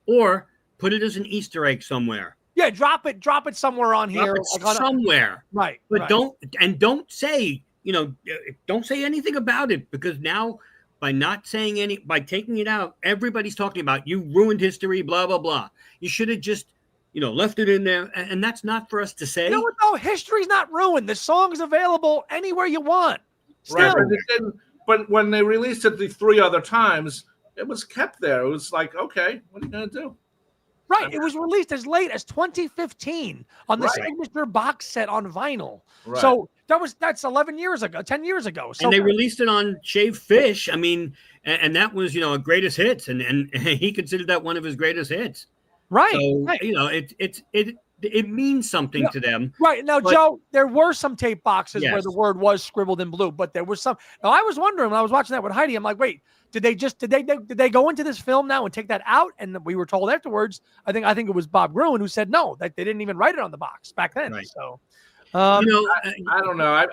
or put it as an Easter egg somewhere. Yeah, drop it somewhere on here. Somewhere. Right. But don't say anything about it, because now by taking it out, everybody's talking about you ruined history, blah, blah, blah. You should have just, left it in there. And that's not for us to say. You know what, though? History's not ruined. The song's available anywhere you want. Still. Right. But when they released it the 3 other times, it was kept there. It was like, okay, what are you going to do? Right. It was released as late as 2015 on the signature box set on vinyl. Right. So that's 11 years ago, 10 years ago. So, and they released it on Shaved Fish. I mean, and that was, a greatest hits. And he considered that one of his greatest hits. Right. So, it means something to them. Right. Now, Joe, there were some tape boxes where the word was scribbled in blue, but there was some. Now, I was wondering when I was watching that with Heidi, I'm like, wait, did they go into this film now and take that out? And we were told afterwards, I think it was Bob Gruen who said no, that they didn't even write it on the box back then. Right. So, I don't know.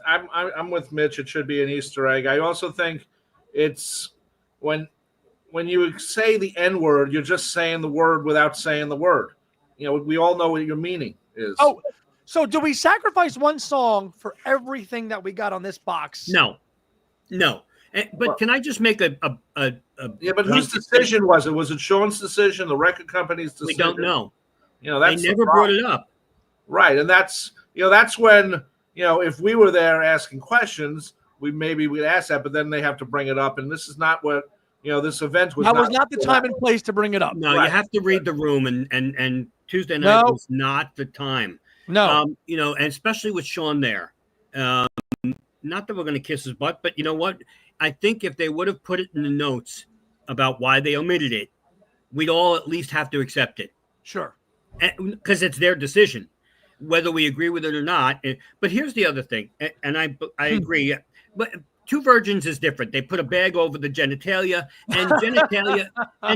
I'm with Mitch. It should be an Easter egg. I also think it's when you say the N-word, you're just saying the word without saying the word. We all know what your meaning is. Oh, so do we sacrifice one song for everything that we got on this box? No. But can I just make a but whose decision was it? Was it Sean's decision, the record company's decision? We don't know. That's they never brought it up. Right, and that's when if we were there asking questions, we'd ask that, but then they have to bring it up, and this is not what this event was. That was not the time and place to bring it up. No, you have to read the room, and Tuesday night was not the time. No, and especially with Sean there. Not that we're going to kiss his butt, but you know what? I think if they would have put it in the notes about why they omitted it, we'd all at least have to accept it. Sure. Because it's their decision, whether we agree with it or not. But here's the other thing, and I agree. But Two Virgins is different. They put a bag over the genitalia, and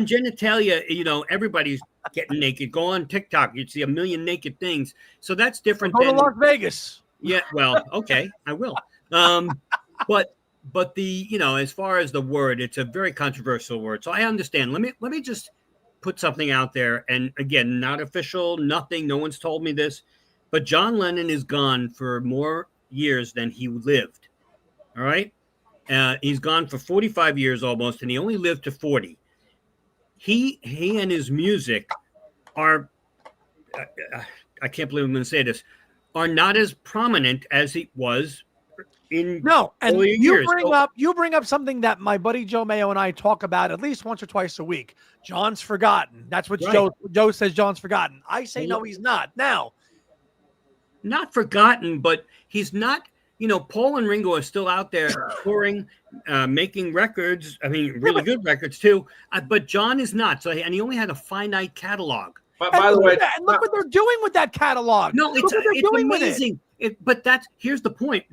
genitalia, everybody's getting naked. Go on TikTok, you'd see a million naked things. So that's different. Go to Las Vegas. Yeah, well, okay, I will. But but as far as the word, it's a very controversial word. So I understand. Let me just put something out there. And again, not official, nothing. No one's told me this, but John Lennon is gone for more years than he lived. All right. He's gone for 45 years almost, and he only lived to 40. He and his music are, I can't believe I'm going to say this, are not as prominent as it was in and years. You bring up something that my buddy Joe Mayo and I talk about at least once or twice a week. John's forgotten. That's what Joe says. John's forgotten. I say no, he's not. Now, not forgotten, but he's not. Paul and Ringo are still out there touring, making records. I mean, really good records too. But John is not. So, and he only had a finite catalog. But by the way, and look what they're doing with that catalog. No, it's amazing. But here's the point.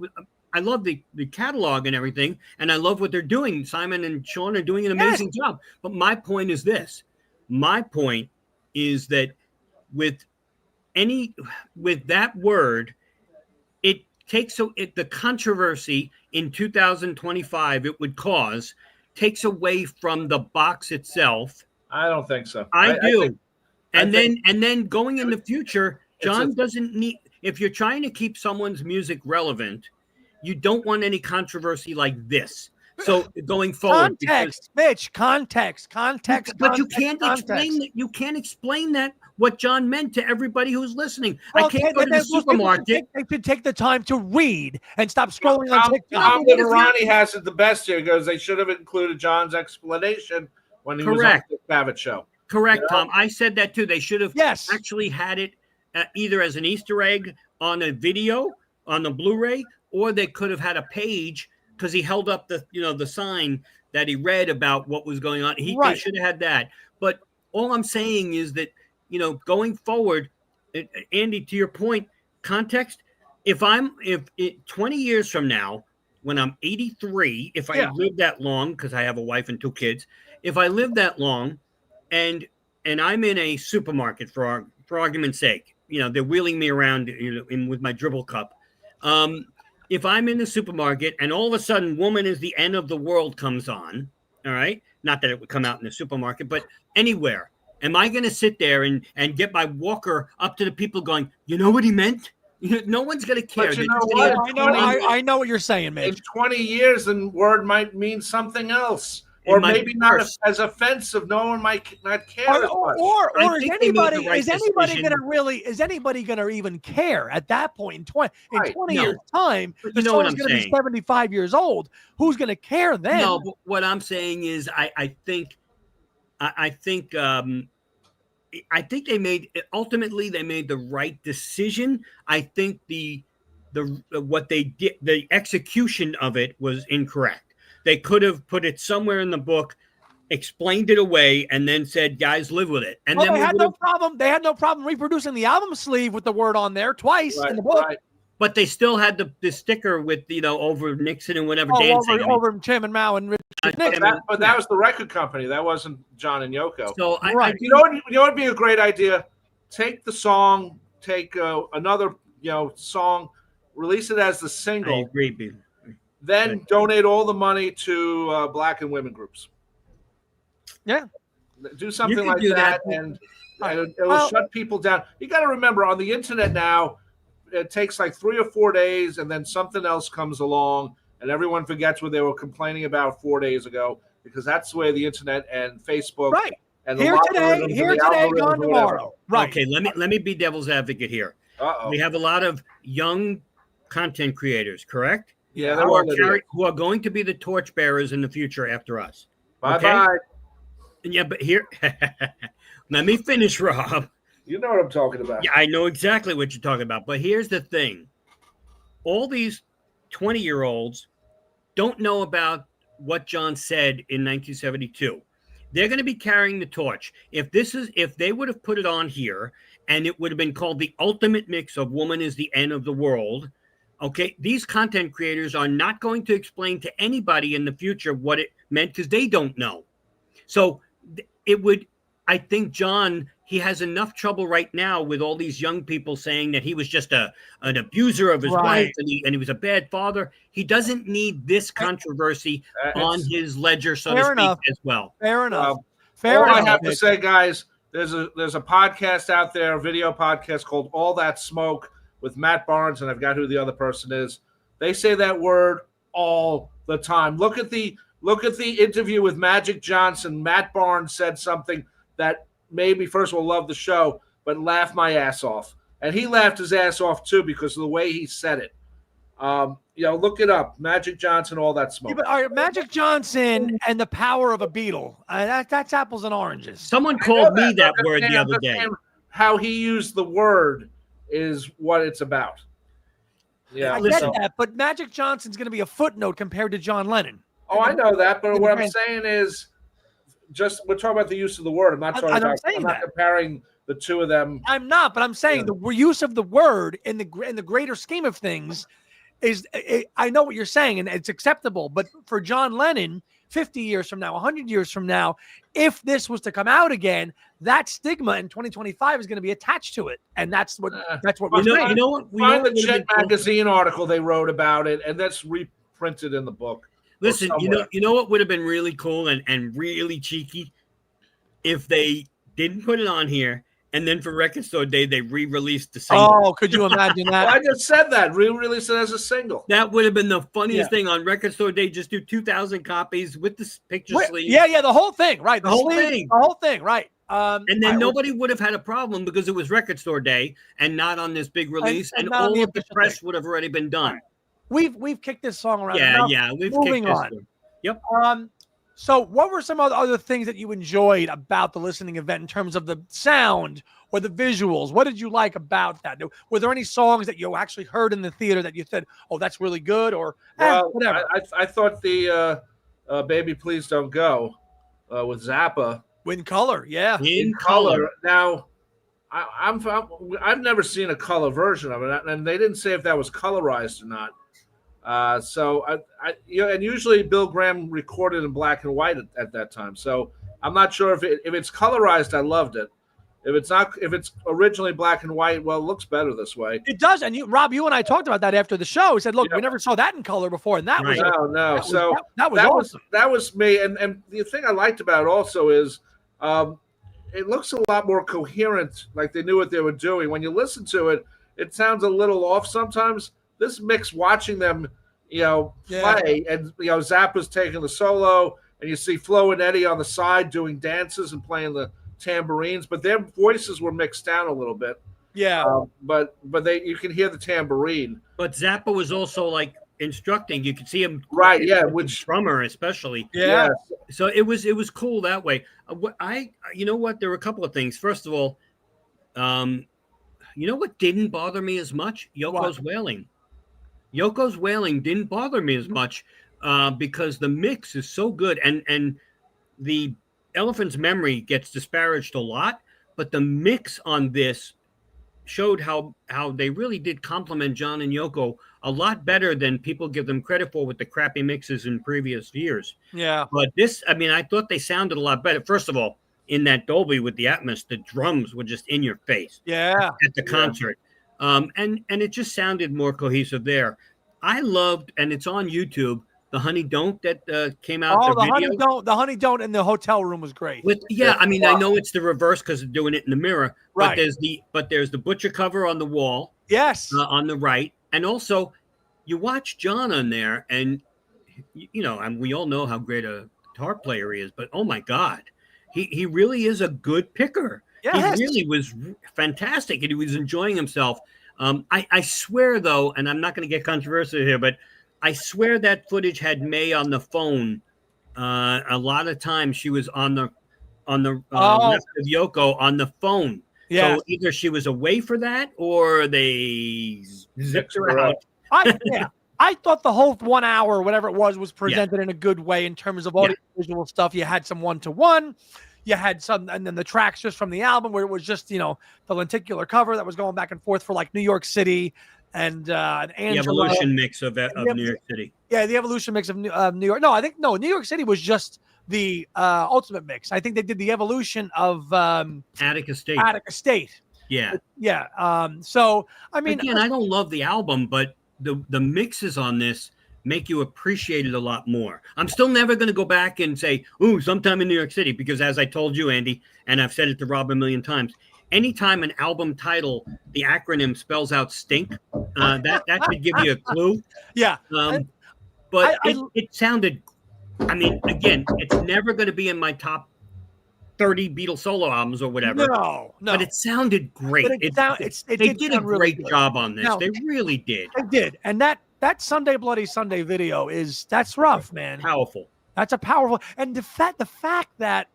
I love the catalog and everything, and I love what they're doing. Simon and Sean are doing an amazing job. But my point is this. My point is that with that word, it takes the controversy in 2025 it would cause takes away from the box itself. I don't think so. I do. And then going in the future, John doesn't need. If you're trying to keep someone's music relevant, you don't want any controversy like this. So going forward, context. But you can't explain that. You can't explain that what John meant to everybody who's listening. I can't go to the supermarket. They should take the time to read and stop scrolling on TikTok. Tom Liverani has it the best here because they should have included John's explanation when he was on the Babbitt show. Correct, Tom. I said that too. They should have actually had it either as an Easter egg on a video on the Blu-ray, or they could have had a page because he held up the sign that he read about what was going on. They should have had that. But all I'm saying is that going forward, Andy, to your point, context. If 20 years from now, when I'm 83, if I live that long, because I have a wife and 2 kids, if I live that long, and I'm in a supermarket for argument's sake, they're wheeling me around with my dribble cup. If I'm in the supermarket and all of a sudden Woman is the End of the World comes on, all right, not that it would come out in the supermarket, but anywhere, am I going to sit there and get my walker up to the people going, you know what he meant? No one's going to care. But you know what? I know what you're saying, Mitch. In 20 years, the word might mean something else. Or maybe not as offensive. No one might not care. Or is anybody going to even care at that point in 20 years time? The song's going to be 75 years old. Who's going to care then? No, but what I'm saying is, I think they made the right decision. I think what they did, the execution of it was incorrect. They could have put it somewhere in the book, explained it away, and then said, "Guys, live with it." And then they had no problem. They had no problem reproducing the album sleeve with the word on there twice in the book. Right. But they still had the sticker with over Nixon and whatever dancing over Tim and Mao and Rich. But that was the record company. That wasn't John and Yoko. So you know what would be a great idea? Take the song, take another song, release it as the single. I agree. Then donate all the money to Black and women groups. Yeah. Do something like that, and it will shut people down. You got to remember, on the internet now, it takes like 3 or 4 days, and then something else comes along, and everyone forgets what they were complaining about 4 days ago, because that's the way the internet and Facebook. Right. And here today, gone tomorrow. Right. Okay, let me be devil's advocate here. We have a lot of young content creaters, correct? Yeah, who are going to be the torchbearers in the future after us. Bye-bye. Yeah, but here, let me finish, Rob. You know what I'm talking about. Yeah, I know exactly what you're talking about. But here's the thing. All these 20-year-olds don't know about what John said in 1972. They're going to be carrying the torch. If they would have put it on here, and it would have been called the ultimate mix of Woman is the End of the World, okay, these content creators are not going to explain to anybody in the future what it meant because they don't know. So I think John he has enough trouble right now with all these young people saying that he was just an abuser of his wife and he was a bad father. He doesn't need this controversy on his ledger, so to speak, as well. Fair enough. All I have to say, guys, there's a podcast out there, a video podcast called All That Smoke with Matt Barnes, and I've got who the other person is. They say that word all the time. Look at the interview with Magic Johnson. Matt Barnes said something that made me, first of all, love the show, but laugh my ass off. And he laughed his ass off, too, because of the way he said it. Look it up. Magic Johnson, All That Smoke. Yeah, but all right, Magic Johnson and the power of a Beatle. That's apples and oranges. Someone called me that word the other day. How he used the word is what it's about. Yeah, I get that, but Magic Johnson's going to be a footnote compared to John Lennon. Oh, I know that, but what I'm saying is, we're talking about the use of the word. I'm not comparing the two of them. I'm not, but I'm saying the use of the word in the greater scheme of things is. I know what you're saying, and it's acceptable. But for John Lennon, 50 years from now, 100 years from now, if this was to come out again, that stigma in 2025 is going to be attached to it, and that's what we're saying. You know what? Find the Jet magazine article they wrote about it, and that's reprinted in the book. Listen, you know what would have been really cool and really cheeky if they didn't put it on here, and then for Record Store Day they re-released the single. Oh, could you imagine that? Well, I just said that. Re-release it as a single. That would have been the funniest thing on Record Store Day. Just do 2,000 copies with the picture sleeve. Yeah, the whole thing, right? The whole thing, right? And then nobody would have had a problem because it was Record Store Day and not on this big release, and all of the press would have already been done. We've kicked this song around. We've moving kicked on. This yep. So what were some other things that you enjoyed about the listening event in terms of the sound or the visuals? What did you like about that? Were there any songs that you actually heard in the theater that you said, "Oh, that's really good," or whatever? I thought the "Baby Please Don't Go" with Zappa in color, in color. Now, I've never seen a color version of it, and they didn't say if that was colorized or not. And usually Bill Graham recorded in black and white at that time. So I'm not sure if it's colorized. I loved it. If it's originally black and white, well, it looks better this way. It does. And Rob, you and I talked about that after the show. We said, look, we never saw that in color before, and that was no. That was awesome. That was me. And the thing I liked about it also is it looks a lot more coherent, like they knew what they were doing. When you listen to it, it sounds a little off sometimes. This mix, watching them, play, and Zappa's taking the solo, and you see Flo and Eddie on the side doing dances and playing the tambourines, but their voices were mixed down a little bit. But you can hear the tambourine. But Zappa was also like instructing. You could see him, which drummer especially. Yeah. So it was cool that way. You know what? There were a couple of things. First of all, you know what didn't bother me as much? Yoko's wailing. Yoko's wailing didn't bother me as much because the mix is so good, and the Elephant's Memory gets disparaged a lot, but the mix on this showed how they really did compliment John and Yoko a lot better than people give them credit for with the crappy mixes in previous years. Yeah. But this, I thought they sounded a lot better. First of all, in that Dolby with the Atmos, the drums were just in your face. Yeah. At the concert. And it just sounded more cohesive there. I loved, and it's on YouTube, the Honey Don't that came out. Oh, the Honey Don't in the hotel room was great. I know it's the reverse because they're doing it in the mirror. Right. But there's the Butcher cover on the wall. Yes. On the right, and also you watch John on there, and and we all know how great a guitar player he is. But oh my God, he really is a good picker. Yes. He really was fantastic, and he was enjoying himself. I swear, though, and I'm not going to get controversial here, but I swear that footage had May on the phone. A lot of times she was on the left of Yoko on the phone. Yeah. So either she was away for that or they zipped her out. I thought the whole 1 hour, whatever it was presented in a good way in terms of all the visual stuff. You had some one-to-one. You had some, and then the tracks just from the album where it was just, the lenticular cover that was going back and forth for like New York City and Angela. The Evolution mix of New York City. Yeah, the Evolution mix of New York. No, New York City was just the Ultimate Mix. I think they did the evolution of Attic Estate. Attic Estate. Yeah. Yeah. So I mean, again, I don't love the album, but the mixes on this make you appreciate it a lot more. I'm still never going to go back and say, "Ooh, sometime in New York City," because as I told you, Andy, and I've said it to Rob a million times, anytime an album title, the acronym spells out "stink," that should give you a clue. Yeah. But it sounded. I mean, again, it's never going to be in my top 30 Beatles solo albums or whatever. No. But it sounded great. They did a great job on this. They really did. They did. And that Sunday Bloody Sunday video that's rough, man. Powerful. That's a powerful. And the fact that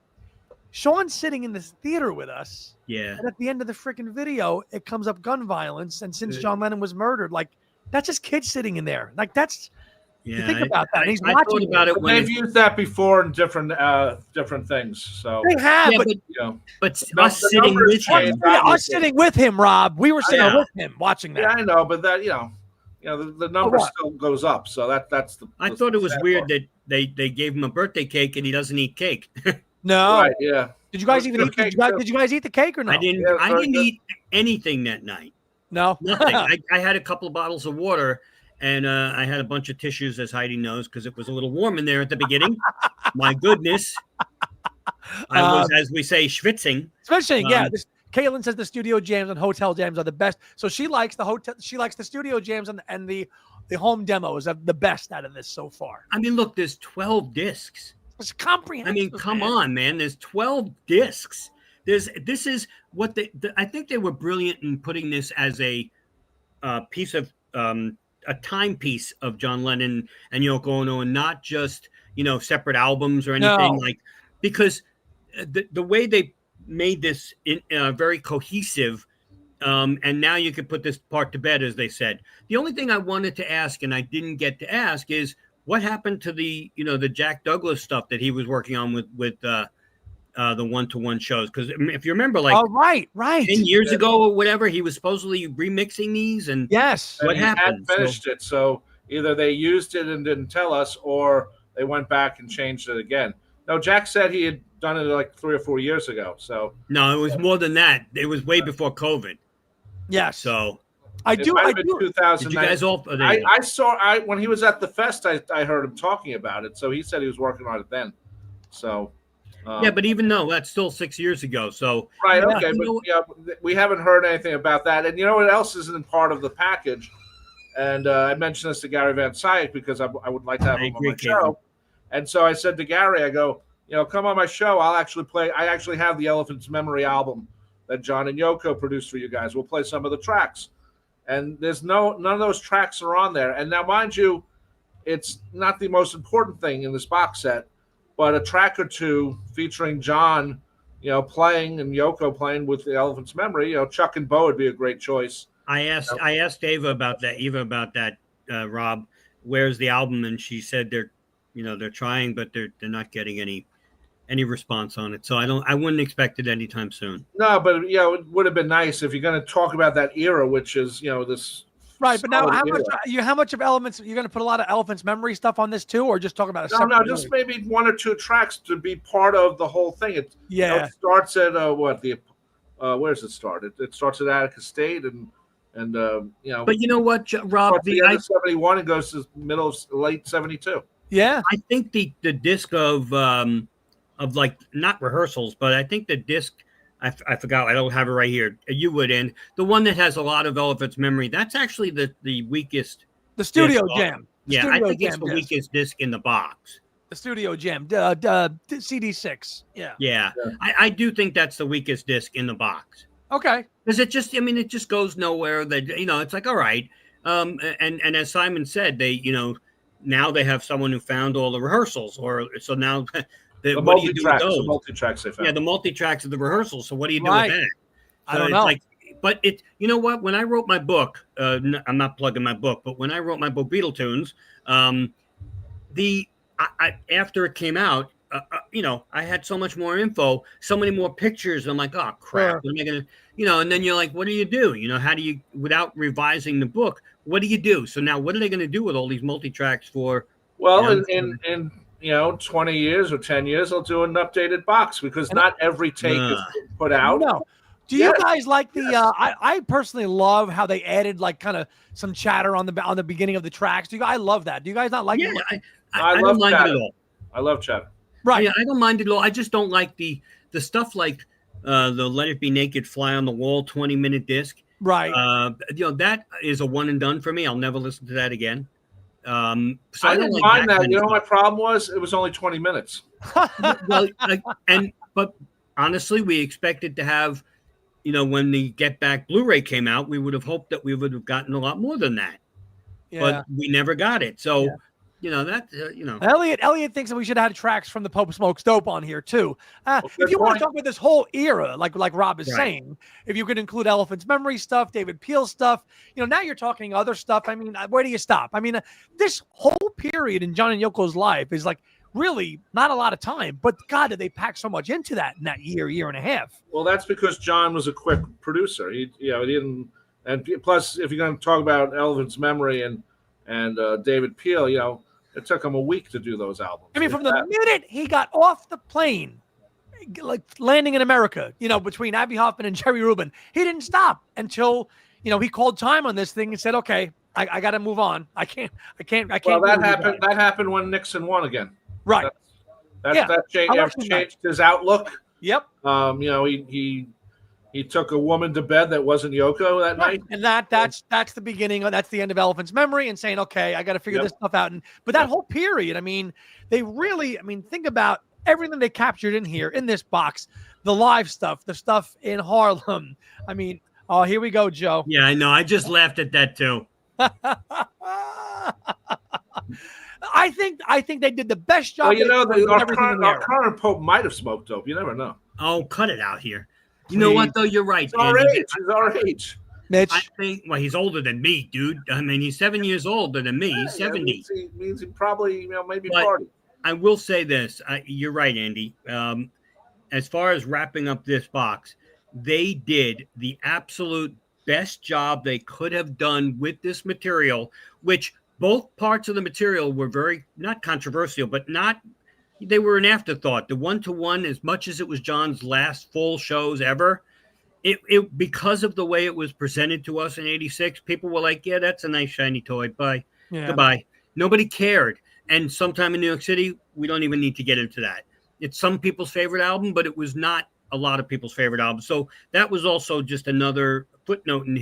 Sean's sitting in this theater with us. Yeah. And at the end of the freaking video, it comes up gun violence. And since John Lennon was murdered, like that's his kid sitting in there. Like that's. Yeah, think about that. He's I watching about it when they've used that before in different things. So they have, but us sitting with him, us sitting with him, Rob. We were sitting with him watching that. Yeah, I know, but that the number still goes up. So that's the. I thought it was weird that they gave him a birthday cake and he doesn't eat cake. No, right, yeah. Did you guys even eat? Did you guys eat the cake or no? I didn't. Yeah, I didn't eat anything that night. No, nothing. I had a couple of bottles of water. And I had a bunch of tissues, as Heidi knows, because it was a little warm in there at the beginning. My goodness. I was, as we say, schwitzing. Yeah. Caitlin says the studio jams and hotel jams are the best. So she likes the hotel. She likes the studio jams and the home demos are the best out of this so far. I mean, look, there's 12 discs. It's comprehensive. I mean, come on, man. There's 12 discs. This is what I think they were brilliant in putting this as a piece of a timepiece of John Lennon and Yoko Ono, and not just separate albums or anything because the way they made this very cohesive, and now you could put this part to bed, as they said. The only thing I wanted to ask, and I didn't get to ask, is what happened to the the Jack Douglas stuff that he was working on with the one-to-one shows, because if you remember, like right 10 years ago or whatever, he was supposedly remixing these, and what happened? Finished it, so either they used it and didn't tell us, or they went back and changed it again. No, Jack said he had done it like 3 or 4 years ago. So no, it was more than that. It was way before COVID. Yes. So I do. 2009. Did you guys all? I saw. When he was at the fest, I heard him talking about it. So he said he was working on it then. So. Yeah, but even though that's still 6 years ago, so right, okay, but we haven't heard anything about that. And you know what else isn't part of the package? And I mentioned this to Gary Van Syke because I would like to have him on my show. And so I said to Gary, I go, come on my show. I'll actually play. I actually have the Elephant's Memory album that John and Yoko produced for you guys. We'll play some of the tracks, and there's none of those tracks are on there. And now, mind you, it's not the most important thing in this box set. But a track or two featuring John, playing and Yoko playing with the Elephant's Memory, Chuck and Bo would be a great choice. I asked Eva about that, Rob, where's the album? And she said they're trying, but they're not getting any response on it. So I wouldn't expect it anytime soon. No, but it would have been nice if you're going to talk about that era, which is this. Right, but now how much of Elements, you're going to put a lot of Elephant's Memory stuff on this too, or just talk about No, just maybe 1 or 2 tracks to be part of the whole thing. It starts at where does it start? It starts at Attic Estate and But you know what, Rob? The end of 71 and goes to middle of late 72. Yeah, I think the disc of like not rehearsals, but I think the disc. I forgot. I don't have it right here. You would, and the one that has a lot of Elephant's Memory. That's actually the weakest. The studio jam. Yeah, I think it's the weakest disc in the box. The studio jam, CD6. Yeah. Yeah. I do think that's the weakest disc in the box. Okay. Because it just goes nowhere. That it's like, all right. And as Simon said, they now they have someone who found all the rehearsals, so now. The multi-tracks they found. Yeah, the multi-tracks of the rehearsals. So what do you do with that? I don't know. But you know what? When I wrote my book, I'm not plugging my book, but when I wrote my book, Beatle Tunes, after it came out, I had so much more info, so many more pictures. I'm like, oh crap, what am I gonna, and then you're like, what do you do? How do you, without revising the book, what do you do? So now, what are they going to do with all these multi-tracks for? Well, 20 years or 10 years, they'll do an updated box because not every take is put out. No. Do you guys like the? I personally love how they added like kind of some chatter on the beginning of the tracks. I love that. Do you guys not like? Yeah, it? I don't mind chatter. it at all. I love chatter. Right. Yeah, I don't mind it at all. I just don't like the stuff like the Let It Be Naked Fly on the Wall 20-minute disc. Right. That is a one and done for me. I'll never listen to that again. So I didn't mind that. You know what my problem was? It was only 20 minutes. But honestly, we expected to have, when the Get Back Blu-ray came out, we would have hoped that we would have gotten a lot more than that. Yeah. But we never got it. So, Elliot thinks that we should have had tracks from the Pope Smokes Dope on here too. If you want to talk about this whole era, like Rob is saying, if you could include Elephant's Memory stuff, David Peel stuff, now you're talking other stuff. I mean, where do you stop? I mean, this whole period in John and Yoko's life is like really not a lot of time, but God, did they pack so much into that in that year and a half? Well, that's because John was a quick producer. He didn't, and plus, if you're going to talk about Elephant's Memory and David Peel, it took him a week to do those albums. I mean, from the minute he got off the plane, like landing in America, between Abbie Hoffman and Jerry Rubin, he didn't stop until, he called time on this thing and said, okay, I got to move on. I can't. Well, that happened. That happened when Nixon won again. Right. That changed his outlook. Yep. He took a woman to bed that wasn't Yoko that night. And that's the beginning. That's the end of Elephant's Memory and saying, okay, I got to figure this stuff out. But that whole period, I mean, they really, think about everything they captured in here, in this box, the live stuff, the stuff in Harlem. I mean, oh, here we go, Joe. Yeah, I know. I just laughed at that too. I think they did the best job. Well, our current Pope might have smoked dope. You never know. Oh, cut it out here. You know what, though? You're right. He's our age. Mitch. I think, he's older than me, dude. I mean, he's 7 years older than me. He's 70. Means he probably, maybe party. I will say this. You're right, Andy. As far as wrapping up this box, they did the absolute best job they could have done with this material, which both parts of the material were very, not controversial, but they were an afterthought. The one-to-one, as much as it was John's last full shows ever, it because of the way it was presented to us in '86, people were like, yeah, that's a nice shiny toy. Bye. Yeah. Goodbye. Nobody cared. And sometime in New York City, we don't even need to get into that. It's some people's favorite album, but it was not a lot of people's favorite album. So that was also just another footnote in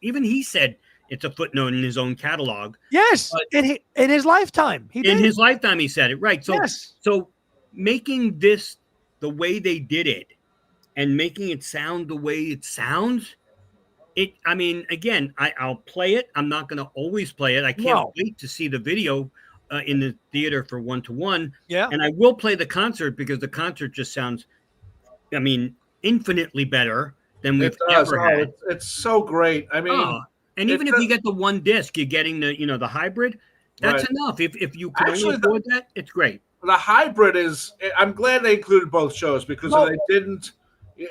even he said it's a footnote in his own catalog. Yes, in his lifetime. In his lifetime, he said it. Right. So, so making this the way they did it and making it sound the way it sounds, again, I'll play it. I'm not going to always play it. I can't wait to see the video in the theater for one-to-one. Yeah. And I will play the concert because the concert just sounds, infinitely better than we've ever had. It's so great. And even if you get the one disc, you're getting the hybrid. That's enough. If you can only afford that, it's great. The hybrid I'm glad they included both shows because if they didn't,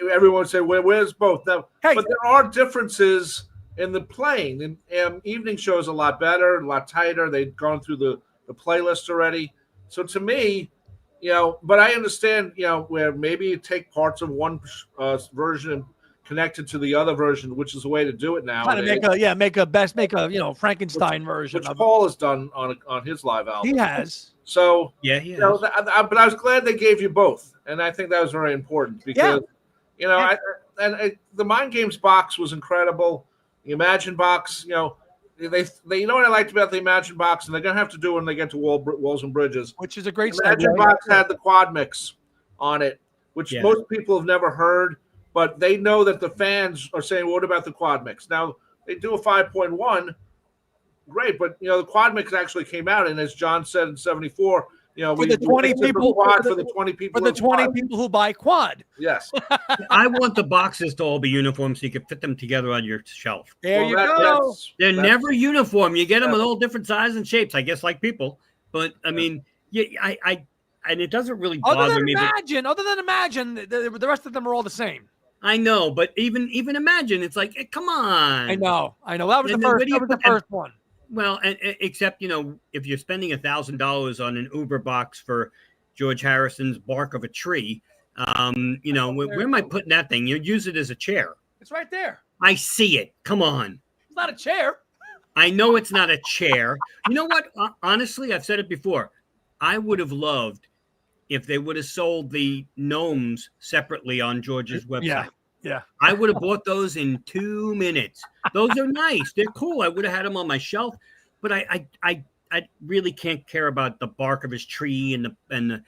everyone would say, where's both? Now, but there are differences in the playing. And evening show is a lot better, a lot tighter. They've gone through the playlist already. So to me, but I understand, where maybe you take parts of one version and connected to the other version, which is a way to do it now. Kind of make a Frankenstein version. Which Paul has done on his live album. He has. So yeah, he has. But I was glad they gave you both, and I think that was very important because the Mind Games box was incredible. The Imagine box, they what I liked about the Imagine box, and they're gonna have to do when they get to Walls and Bridges, which is a great. The Imagine box had the quad mix on it, which most people have never heard. But they know that the fans are saying, what about the quad mix? Now, they do a 5.1, great, but, the quad mix actually came out, and as John said in 74, for the 20 people for the 20 people. For the 20 people who buy quad. Yes. I want the boxes to all be uniform so you can fit them together on your shelf. There you go. They're never uniform. You get them with all different sizes and shapes, I guess, like people. But, and it doesn't really bother me. Other than Imagine, the rest of them are all the same. I know, but even Imagine, it's like, come on. I know. That was the first one. Well, and except if you're spending $1,000 on an Uber box for George Harrison's "Bark of a Tree," where am I putting that thing? You use it as a chair. It's right there. I see it. Come on. It's not a chair. I know it's not a chair. You know what? Honestly, I've said it before. I would have loved if they would have sold the gnomes separately on George's website. Yeah. I would have bought those in 2 minutes. Those are nice. They're cool. I would have had them on my shelf, but I really can't care about the bark of his tree and the and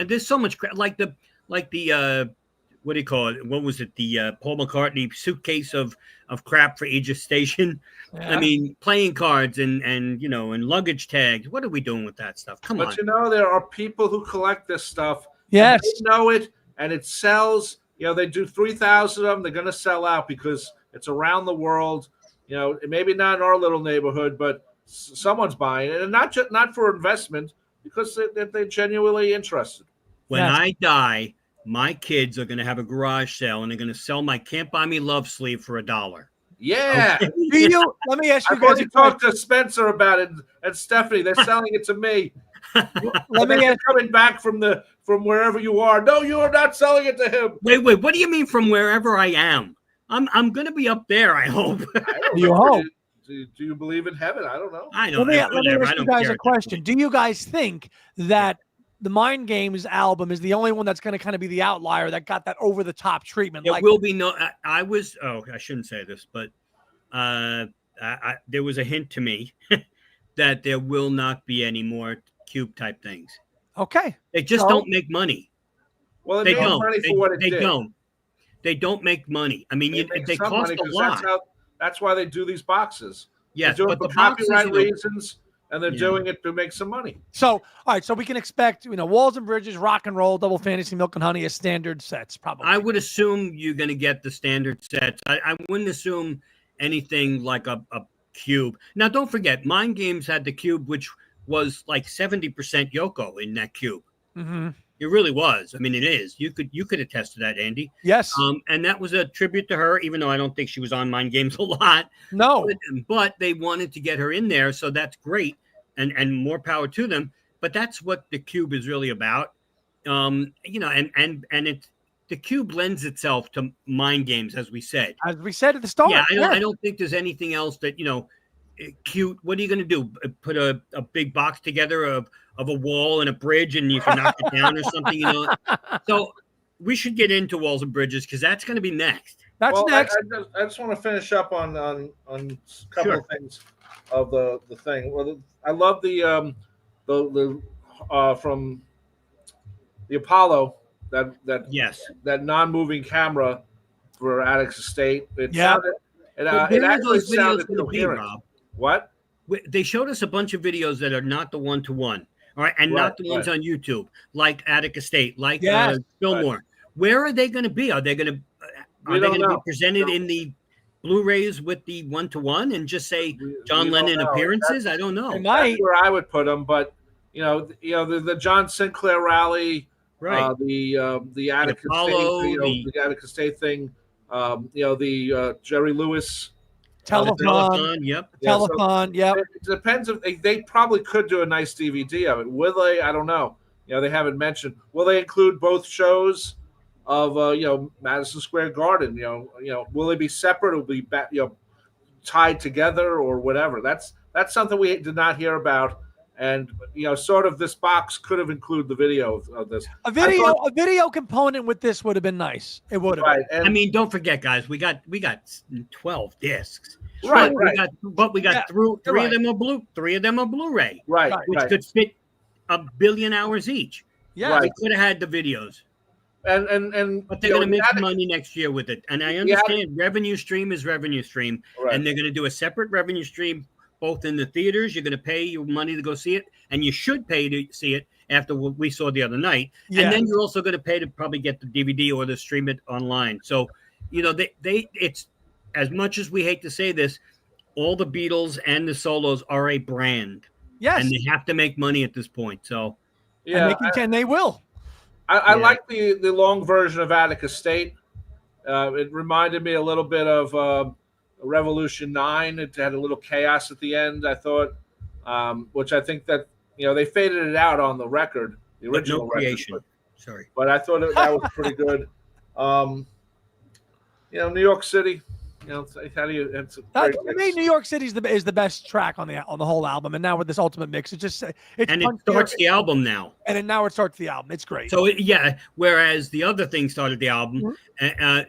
there's so much crap like the what do you call it? What was it? The Paul McCartney suitcase of crap for Aegis Station. Yeah. I mean, playing cards and luggage tags. What are we doing with that stuff? Come on. But there are people who collect this stuff. Yes. They know it, and it sells. They do 3,000 of them. They're going to sell out because it's around the world. Maybe not in our little neighborhood, but someone's buying it, and not for investment because they're genuinely interested. When I die, my kids are going to have a garage sale, and they're going to sell my "Can't Buy Me Love" sleeve for $1. Yeah. Okay. Let me ask you guys. You talked to Spencer about it and Stephanie. They're selling it to me. Coming back from wherever you are. No, you are not selling it to him. Wait. What do you mean from wherever I am? I'm going to be up there. I hope. You hope. Do you believe in heaven? I don't know. I know. Let me ask you guys a question. Do you guys think that the Mind Games album is the only one that's going to kind of be the outlier that got that over the top treatment? It will be no. I shouldn't say this, but there was a hint to me that there will not be any more cube type things. Okay. They just don't make money. Well, they don't. Money for what it did. Don't. They don't make money. I mean, they cost a lot. That's why they do these boxes. Yes, but the copyright reasons, and they're doing it to make some money. So, all right. So we can expect, Walls and Bridges, Rock and Roll, Double Fantasy, Milk and Honey as standard sets, probably. I would assume you're going to get the standard sets. I wouldn't assume anything like a cube. Now, don't forget, Mind Games had the cube, which was like 70% Yoko in that cube. Mm-hmm. It really was. I mean, it is. You could attest to that, Andy. Yes. And that was a tribute to her, even though I don't think she was on Mind Games a lot. No. But they wanted to get her in there, so that's great, and more power to them. But that's what the cube is really about. And it's the cube lends itself to Mind Games, as we said. As we said at the start. Yeah, I don't think there's anything else that cute. What are you going to do? Put a big box together of a wall and a bridge, and you can knock it down or something, So we should get into Walls and Bridges because that's going to be next. That's next. I just want to finish up on a couple of things of the thing. Well, I love the from the Apollo that non-moving camera for Attic's estate. It actually sounded coherent. What? They showed us a bunch of videos that are not the one-to-one. All right, and not the ones on YouTube, like Attic Estate, like Fillmore. Right. Where are they going to be? Are they going to be presented in the Blu-rays with the one-to-one and just say John Lennon appearances? I don't know. That's where I would put them, but the John Sinclair rally, right? The Attic Estate, the Attic Estate thing, the Jerry Lewis. Telethon. Yep. It depends if they probably could do a nice DVD of it. Will they? I don't know. They haven't mentioned. Will they include both shows of Madison Square Garden? Will they be separate? Will be tied together or whatever? That's something we did not hear about. And sort of this box could have included the video of this. A video component with this would have been nice. It would have. Right. Been. I mean, don't forget, guys. We got 12 discs. Right. We got three of them are Blu-ray. Right. Which could fit 1 billion hours each. Yeah. We could have had the videos. But they're going to make money next year with it. And I understand revenue stream is revenue stream, and they're going to do a separate revenue stream. Both in the theaters, you're going to pay your money to go see it, and you should pay to see it after what we saw the other night. Yeah. And then you're also going to pay to probably get the DVD or to stream it online. So, it's as much as we hate to say this, all the Beatles and the solos are a brand. Yes. And they have to make money at this point. So, yeah, and they will. I like the long version of Attic Estate. It reminded me a little bit of Revolution 9. It had a little chaos at the end, I thought, which I think that, they faded it out on the record, the original no creation. record. Sorry. But I thought that was pretty good. New York City, how do you? It's a great to me, New York City is the best track on the whole album, and now with this ultimate mix, it starts the album now. And now it starts the album. It's great. So whereas the other thing started the album,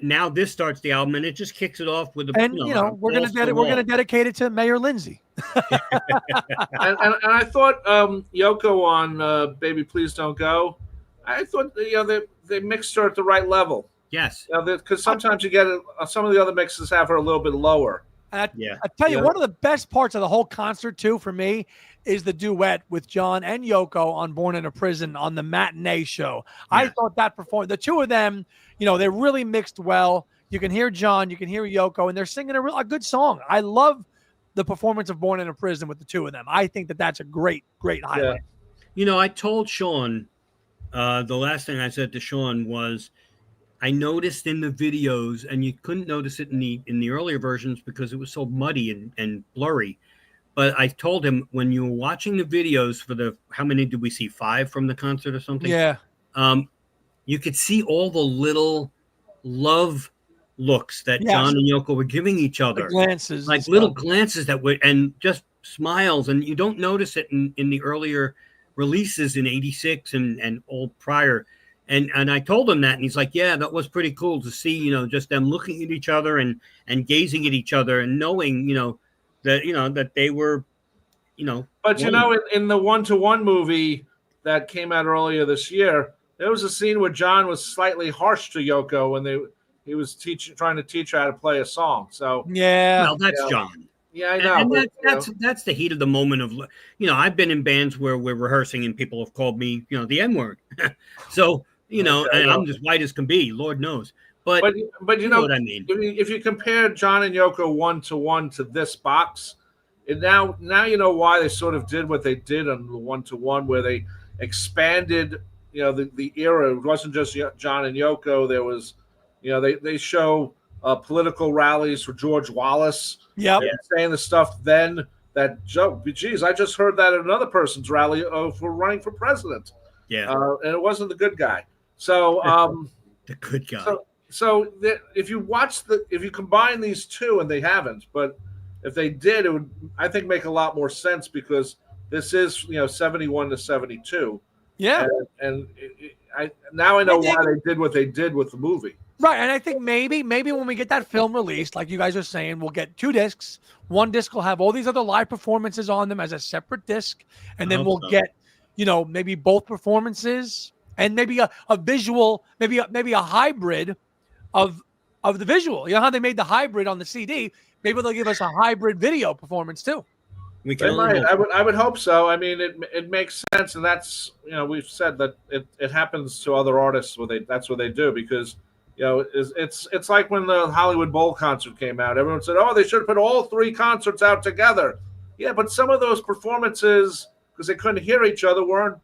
now this starts the album, and it just kicks it off with we're gonna dedicate it to Mayor Lindsay. and I thought Yoko on "Baby Please Don't Go," I thought they mixed her at the right level. Yes, because sometimes you get some of the other mixes have her a little bit lower. I tell you, one of the best parts of the whole concert too, for me, is the duet with John and Yoko on "Born in a Prison" on the matinee show. Yeah. I thought that the two of them, they really mixed well. You can hear John, you can hear Yoko, and they're singing a good song. I love the performance of "Born in a Prison" with the two of them. I think that's a great highlight. Yeah. I told Sean, the last thing I said to Sean was, I noticed in the videos, and you couldn't notice it in the earlier versions because it was so muddy and blurry. But I told him, when you were watching the videos for how many did we see? 5 from the concert or something? Yeah. You could see all the little love looks that John and Yoko were giving each other. The glances. Like little glances and just smiles. And you don't notice it in the earlier releases in 86 and all prior. And I told him that, and he's like, yeah, that was pretty cool to see, just them looking at each other and gazing at each other and knowing, that they were, But, in the 1-to-1 movie that came out earlier this year, there was a scene where John was slightly harsh to Yoko when he was trying to teach her how to play a song. So, yeah. Well, that's John. Yeah, I know. And that's the heat of the moment of, I've been in bands where we're rehearsing and people have called me, the N-word. So, and I'm just white as can be, Lord knows. But you know what I mean. If you compare John and Yoko 1-to-1 to this box, and now you know why they sort of did what they did on the 1-to-1, where they expanded, the era. It wasn't just John and Yoko. There was, they show political rallies for George Wallace. Yeah, saying the stuff then that, geez, I just heard that at another person's rally for running for president. Yeah, and it wasn't the good guy. So the good guy. So if you combine these two, and they haven't, but if they did, it would, I think, make a lot more sense, because this is 71 to 72. Yeah, and I know why they did what they did with the movie. Right, and I think maybe when we get that film released, like you guys are saying, we'll get 2 discs. One disc will have all these other live performances on them as a separate disc, and then we'll get maybe both performances. And maybe a visual, maybe a hybrid of the visual. You know how they made the hybrid on the CD? Maybe they'll give us a hybrid video performance too. I would hope so. I mean, it makes sense, and that's we've said that it happens to other artists that's what they do, because it's like when the Hollywood Bowl concert came out. Everyone said, oh, they should have put all 3 concerts out together. Yeah, but some of those performances, because they couldn't hear each other, weren't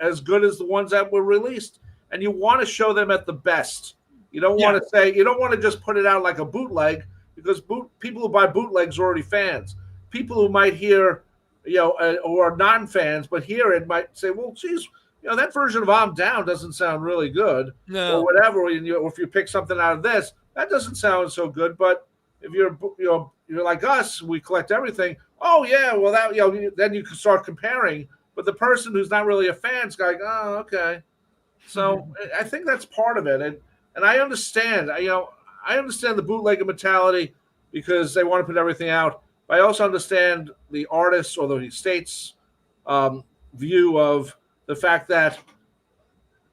as good as the ones that were released, and you want to show them at the best. You don't want to just put it out like a bootleg, because people who buy bootlegs are already fans. People who might hear, who are non-fans but hear it might say, well, geez, that version of "I'm Down" doesn't sound really good, or whatever. Or if you pick something out of this, that doesn't sound so good. But if you're like us, we collect everything. Oh yeah, well then you can start comparing. But the person who's not really a fan's like, oh, okay. So I think that's part of it. And I understand, I understand the bootlegger mentality, because they want to put everything out. But I also understand the artist's or the estate's view of the fact that,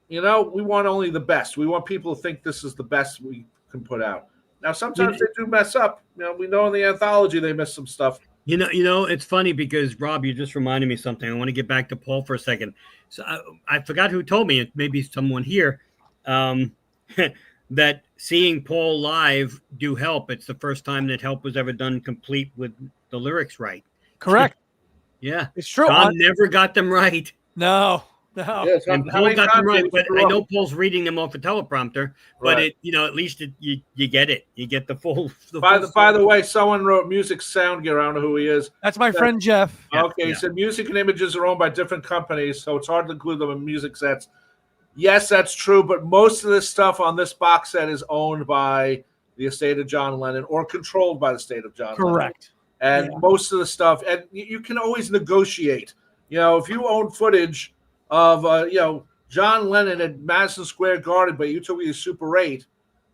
we want only the best. We want people to think this is the best we can put out. Now, sometimes they do mess up. We know in the anthology they miss some stuff. It's funny, because Rob, you just reminded me of something. I want to get back to Paul for a second. So I forgot who told me, maybe someone here, that seeing Paul live do Help. It's the first time that Help was ever done complete with the lyrics right. Correct. Yeah, it's true. John never got them right. No. No. Yes, And Paul got them right, but I know Paul's reading them off a teleprompter. But Right. at least you get it. You get the full. By the way, someone wrote music sound gear. I don't know who he is. That's my friend Jeff. Okay, he said music and images are owned by different companies, so it's hard to include them in music sets. Yes, that's true, but most of this stuff on this box set is owned by the estate of John Lennon or controlled by the estate of John Lennon. Correct. And most of the stuff, and you can always negotiate. If you own footage of John Lennon at Madison Square Garden, but you took your Super 8,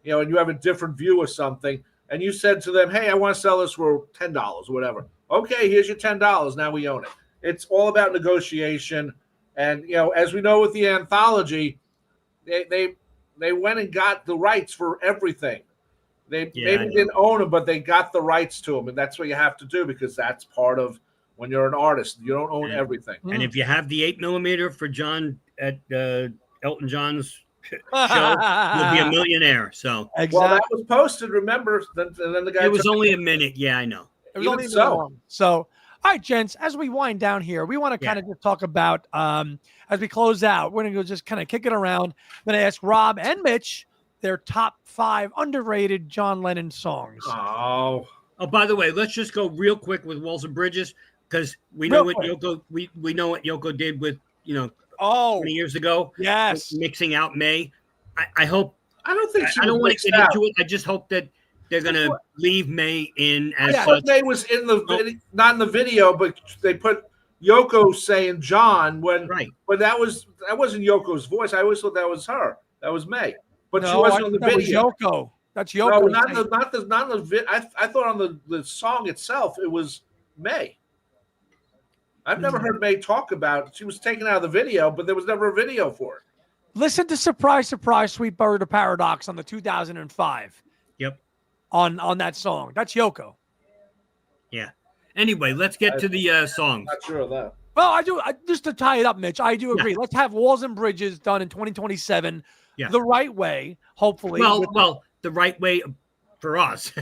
and you have a different view of something, and you said to them, "Hey, I want to sell this for $10 or whatever." Okay, here's your $10. Now we own it. It's all about negotiation. And as we know with the anthology, they went and got the rights for everything. They maybe didn't own them, but they got the rights to them, and that's what you have to do because that's part of when you're an artist. You don't own everything. And if you have the 8mm for John at Elton John's show, you'll be a millionaire. So well, that was posted. Remember, then the guy. It was only a minute. Yeah, I know. It was only so. All right, gents. As we wind down here, we want to kind of just talk about as we close out. We're going to go just kind of kick it around. I'm going to ask Rob and Mitch their top 5 underrated John Lennon songs. Oh, by the way, let's just go real quick with Walls and Bridges because we know what Yoko we know what Yoko did with 20 years ago. Yes, mixing out May. I hope. I don't think I don't want to get into it. I just hope that they're gonna leave May in as such. May was in the not in the video, but they put Yoko saying John but that wasn't Yoko's voice. I always thought that was her. That was May. But she wasn't on the video. Was Yoko. That's Yoko. No, not the vid. I thought on the song itself it was May. I've never heard May talk about it. She was taken out of the video, but there was never a video for it. Listen to Surprise, Surprise, Sweet Bird of Paradox on the 2005. Yep. On that song. That's Yoko. Yeah. Anyway, let's get to the songs. Not sure of that. Well, just to tie it up, Mitch, I do agree. Let's have Walls and Bridges done in 2027 the right way, hopefully. Well, the right way for us.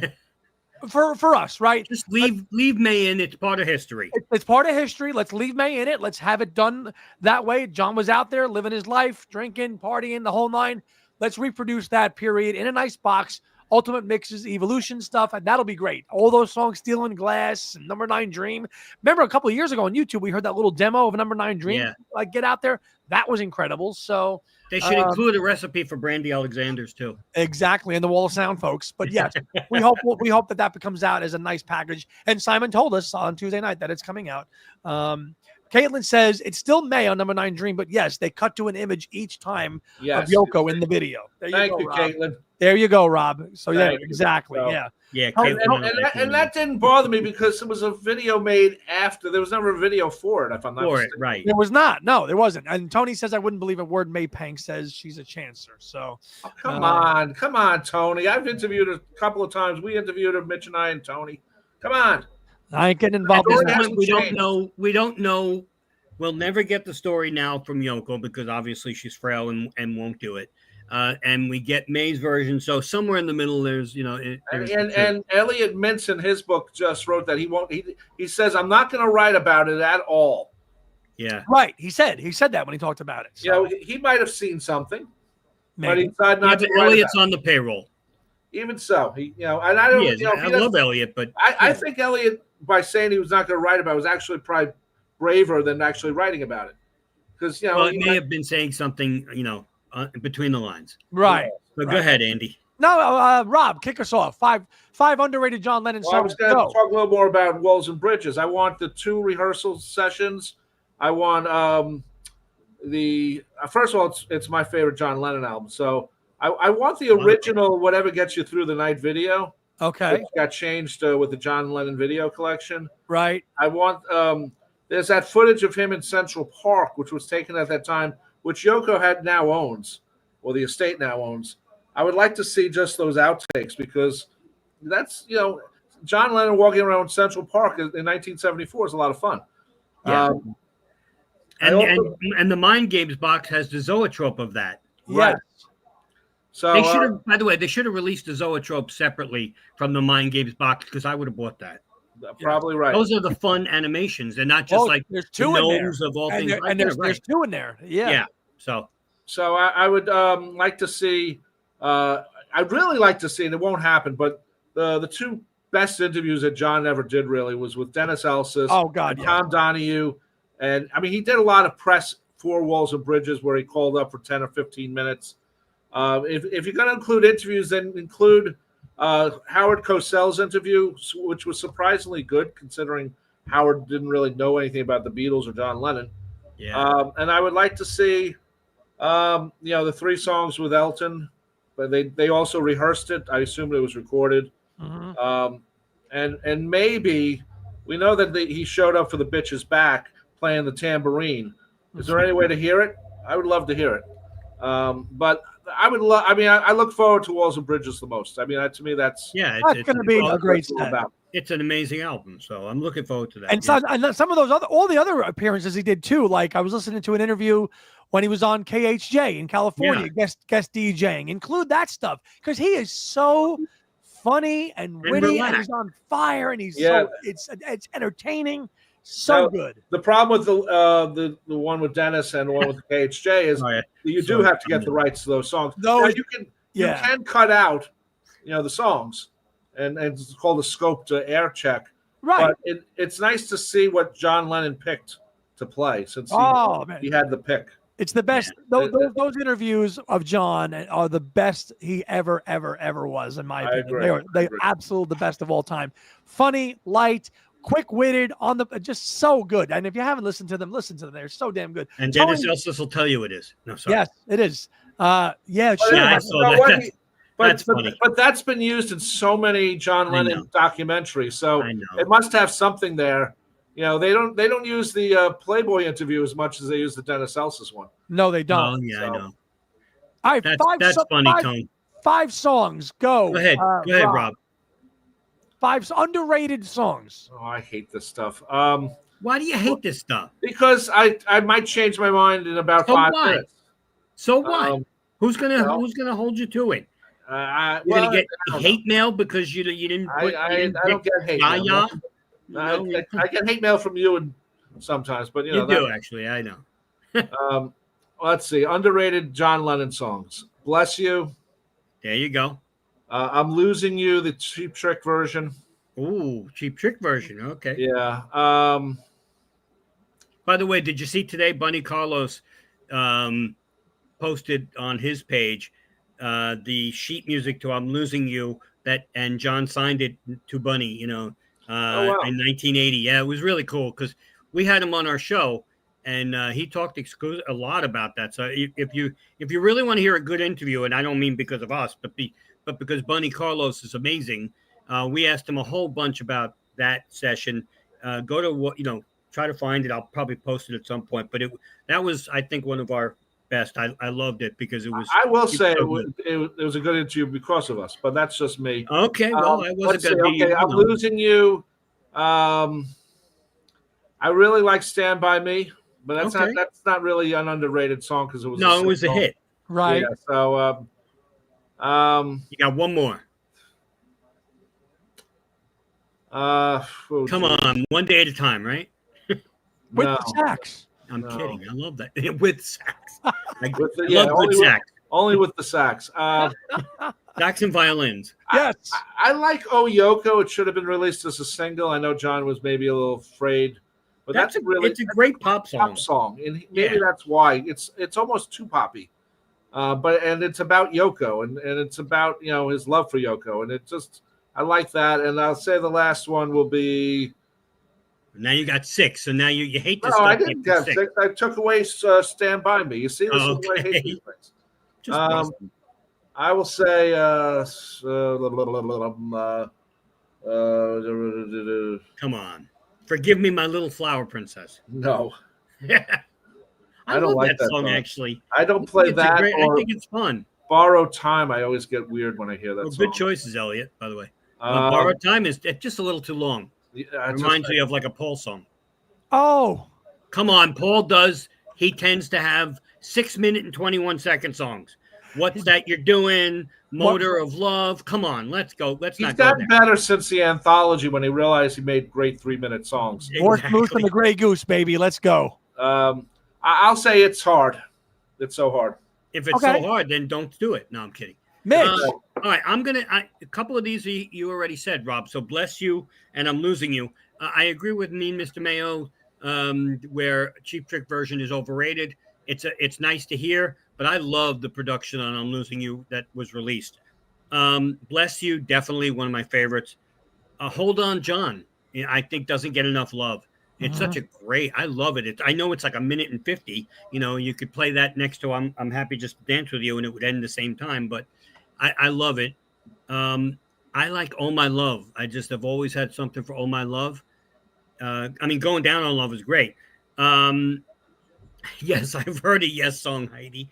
for us, right? Just leave May in. It's part of history. It's part of history. Let's leave May in it. Let's have it done that way. John was out there living his life, drinking, partying, the whole nine. Let's reproduce that period in a nice box. Ultimate Mixes, Evolution stuff, and that'll be great. All those songs, Stealing Glass, and Number 9 Dream. Remember a couple of years ago on YouTube, we heard that little demo of Number 9 Dream. Yeah. Like, get out there. That was incredible. So they should include a recipe for Brandy Alexander's too. Exactly, and the Wall of Sound, folks. But yes, we hope that comes out as a nice package. And Simon told us on Tuesday night that it's coming out. Caitlin says it's still May on Number 9 Dream, but yes, they cut to an image each time of Yoko in the video. Thank you, Caitlin. There you go, Rob. So exactly. Yeah. And that didn't bother me because it was a video made after. There was never a video for it. If I'm not mistaken. Right. There was not. No, there wasn't. And Tony says I wouldn't believe a word May Pank says. She's a chancer. So come on, Tony. I've interviewed her a couple of times. We interviewed her, Mitch and I, and Tony. Come on. I ain't getting involved in that. We don't know. We'll never get the story now from Yoko because obviously she's frail and won't do it. And we get May's version. So somewhere in the middle, there's and Elliot Mintz in his book just wrote that he won't. He says I'm not going to write about it at all. Yeah, right. He said that when he talked about it. So. He might have seen something, but he decided not to. Elliot's on the payroll. Even so, and I don't. I love Elliot, but I think Elliot, by saying he was not going to write about it, was actually probably braver than actually writing about it. Because he may have been saying something, between the lines. Right. But go ahead, Andy. No, Rob, kick us off. Five underrated John Lennon songs. I was going to talk a little more about Walls and Bridges. I want the 2 rehearsal sessions. I want first of all, it's my favorite John Lennon album. So I want the original Whatever Gets You Through the Night video. Okay. Which got changed with the John Lennon video collection. Right. I want there's that footage of him in Central Park, which was taken at that time, which Yoko now owns, or the estate now owns. I would like to see just those outtakes because that's, John Lennon walking around Central Park in 1974 is a lot of fun. Yeah. And the Mind Games box has the zoetrope of that. Right. So they should have, by the way, released the zoetrope separately from the Mind Games box because I would have bought that. Probably right. Those are the fun animations. They're not just like there's two in there. of all And things. there's two in there. Yeah. So I would like to see. I'd really like to see, and it won't happen, but the two best interviews that John ever did really was with Dennis Elsis. And Tom Donahue, and I mean he did a lot of press Four Walls and Bridges where he called up for 10 or 15 minutes. If you're going to include interviews, then include Howard Cosell's interview, which was surprisingly good considering Howard didn't really know anything about the Beatles or John Lennon. Yeah. And I would like to see, the 3 songs with Elton, but they also rehearsed it. I assumed it was recorded. Mm-hmm. And maybe we know that he showed up for the Bitches Back playing the tambourine. Is there any way to hear it? I would love to hear it. But I would love. I mean, I look forward to Walls and Bridges the most. I mean, to me, that's going to be a great set. It's an amazing album, so I'm looking forward to that. And some of those all the other appearances he did too. Like I was listening to an interview when he was on KHJ in California, guest DJing. Include that stuff because he is so funny and witty, and he's on fire, and he's it's entertaining. So good. The problem with the one with Dennis and the one with KHJ is you do have to get the rights to those songs. No, you can cut out, the songs, and it's called a scope to air check. Right. But it's nice to see what John Lennon picked to play since he had the pick. It's the best. Those interviews of John are the best he ever was, in my opinion. They are absolutely the best of all time. Funny, light, quick-witted, just so good. And if you haven't listened to them, listen to them. They're so damn good. And Dennis Elsis will tell you it is. No, sorry. Yes, it is. Sure. I saw that. That's funny. But that's been used in so many John Lennon documentaries, so it must have something there. They don't use the Playboy interview as much as they use the Dennis Elsis one. No, they don't. Oh, yeah, I know. All right, that's funny, Tone. 5 songs. Go ahead. Go ahead, Rob. 5 underrated songs. Oh, I hate this stuff. Why do you hate this stuff? Because I might change my mind in about 5 minutes. So what? Who's gonna hold you to it? You're gonna get hate mail because you didn't. I don't get hate mail. I get hate mail from you sometimes, but you do actually. I know. Let's see. Underrated John Lennon songs. Bless You. There you go. I'm Losing You, the Cheap Trick version. Ooh, Cheap Trick version. Okay. Yeah. By the way, did you see today Bunny Carlos posted on his page the sheet music to I'm Losing You and John signed it to Bunny, in 1980. Yeah, it was really cool because we had him on our show and he talked a lot about that. So if you really want to hear a good interview, and I don't mean because of us, but because Bunny Carlos is amazing, we asked him a whole bunch about that session. Go to try to find it. I'll probably post it at some point. But that was, I think, one of our best. I loved it because it was. I will say it was a good interview because of us, but that's just me. Okay, well, I wasn't going to be. Okay, I'm Losing You. I really like Stand By Me, but that's not really an underrated song because it was it was a hit, right? Yeah, so you got one more. Come on, One Day at a Time, right? With the sax. I'm kidding. I love that. With sax. I love good sax. Only with the sax. Sax and violins. Yes. I like Oh Yoko. It should have been released as a single. I know John was maybe a little afraid. But it's a great pop song. And maybe that's why. It's almost too poppy. And it's about Yoko and it's about his love for Yoko. And I like that. And I'll say the last one will be. Now you got 6, so now you hate this. No, I didn't have 6. I took away Stand By Me. You see, this is why I hate these things. I will say come on. Forgive Me, My Little Flower Princess. No. I don't like that song, actually. I don't play that. I think it's fun. Borrowed Time, I always get weird when I hear that song. Good choices, Elliot, by the way. Borrowed Time is just a little too long. It reminds me of like a Paul song. Oh. Come on, Paul he tends to have 6-minute and 21-second songs. What's That You're Doing? Motor of Love. Come on, let's go. Let's He's not go gotten there. better since the anthology when he realized he made great 3-minute songs. North Moose and the Grey Goose, baby. Let's go. I'll say it's hard. It's so hard. If it's so hard, then don't do it. No, I'm kidding. Mitch. All right, a couple of these you already said, Rob. So bless you, and I'm losing you. I agree with Mean Mr. Mayo, where Cheap Trick version is overrated. It's nice to hear, but I love the production on I'm Losing You that was released. Bless You, definitely one of my favorites. Hold On, John, I think doesn't get enough love. It's such a great, I love it. I know it's like 1:50. You could play that next to I'm Happy Just to Dance With You, and it would end the same time, but I love it. I like Oh My Love. I just have always had something for Oh My Love. Going Down on Love is great. Yes, I've heard a Yes song, Heidi.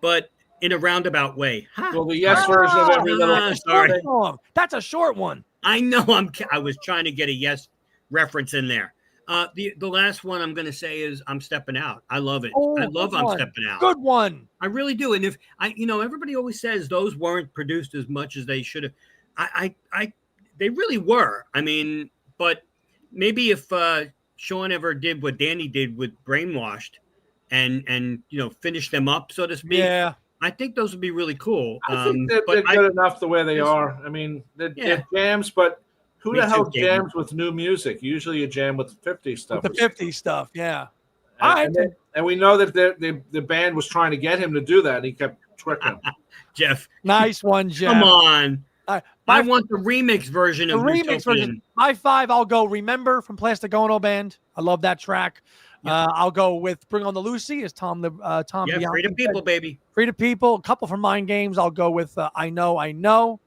But in a roundabout way. Well, the Yes version of every little song. That's a short one. I know. I was trying to get a Yes reference in there. The last one I'm going to say is I'm Stepping Out. I love it. I love I'm Stepping Out. Good one. I really do. And if everybody always says those weren't produced as much as they should have. They really were. But maybe if Sean ever did what Danny did with Brainwashed and finished them up, so to speak. Yeah. I think those would be really cool. I think they're good enough the way they are. They're jams, but who the hell jams with new music? Usually you jam with 50 stuff. With the 50 stuff, yeah. And we know that the band was trying to get him to do that, and he kept tricking. Jeff. Nice one, Jeff. Come on. I want the remix version of the remix version. My 5, I'll go Remember from Plastic Ono Band. I love that track. I'll go with Bring on the Lucy as Tom. Yeah, Free to People, baby. Free to People. A couple from Mind Games. I'll go with I Know.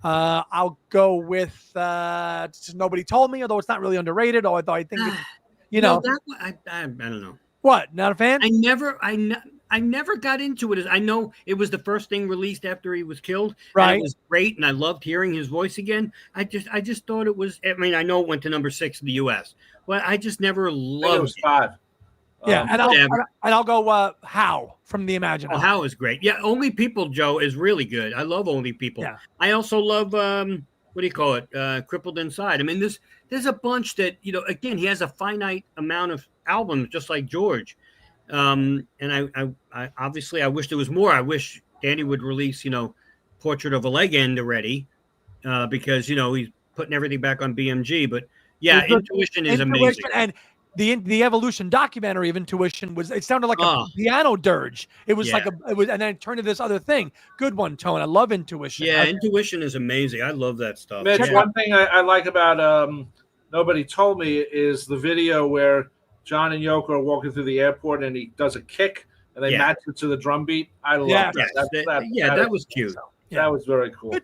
I'll go with Nobody Told Me, although it's not really underrated. Although I think, I don't know. What? Not a fan? I never got into it. I know it was the first thing released after he was killed. Right. And it was great, and I loved hearing his voice again. I just thought it was. I know it went to number 6 in the U.S., but I just never loved it. Was 5. Yeah, and I'll go How from the Imagine. Oh, How is great. Yeah, Only People, Joe, is really good. I love Only People. Yeah. I also love what do you call it? Crippled Inside. There's a bunch that again, he has a finite amount of albums, just like George. And I obviously I wish there was more. I wish Danny would release Portrait of a Legend already, because he's putting everything back on BMG. But yeah, Intuition is amazing. And the Evolution documentary of Intuition it sounded like a piano dirge. It was and then it turned into this other thing. Good one, Tone. I love Intuition. Yeah, Intuition is amazing. I love that stuff. Mitch, one thing I like about Nobody Told Me is the video where John and Yoko are walking through the airport and he does a kick and they match it to the drum beat. I love that. That was cute. That was very cool.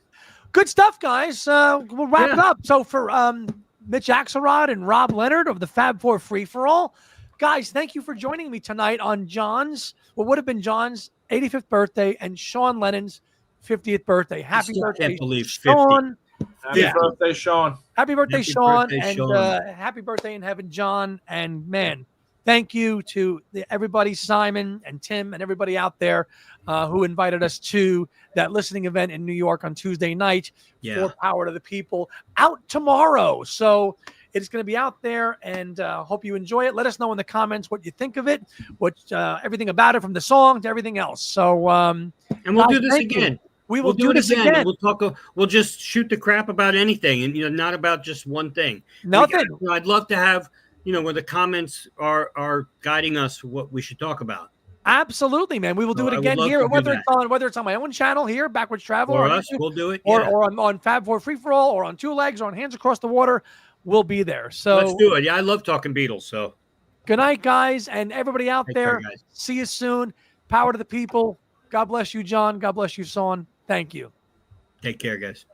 Good stuff, guys. We'll wrap it up. So for Mitch Axelrod and Rob Leonard of the Fab4Free4All, guys, thank you for joining me tonight on what would have been John's 85th birthday and Sean Lennon's 50th birthday. Happy birthday, can't believe 50. Sean. Happy birthday, Sean. Happy birthday, Sean. Happy birthday in heaven, John. And man, thank you to everybody, Simon and Tim and everybody out there who invited us to that listening event in New York on Tuesday night for Power to the People, out tomorrow. So it's going to be out there, and hope you enjoy it. Let us know in the comments what you think of it, everything about it, from the song to everything else. So and we'll do this again. We will do this again. We'll talk. We'll just shoot the crap about anything, and not about just one thing. Nothing. I'd love to have where the comments are guiding us what we should talk about. Absolutely, man. We will do it again here, whether it's on my own channel here, Backwards Travel, or us. We'll do it, or on Fab4Free4All, or on Two Legs, or on Hands Across the Water. We'll be there. So let's do it. Yeah, I love talking Beatles. So good night, guys, and everybody out there. Care, see you soon. Power to the people. God bless you, John. God bless you, Son. Thank you. Take care, guys.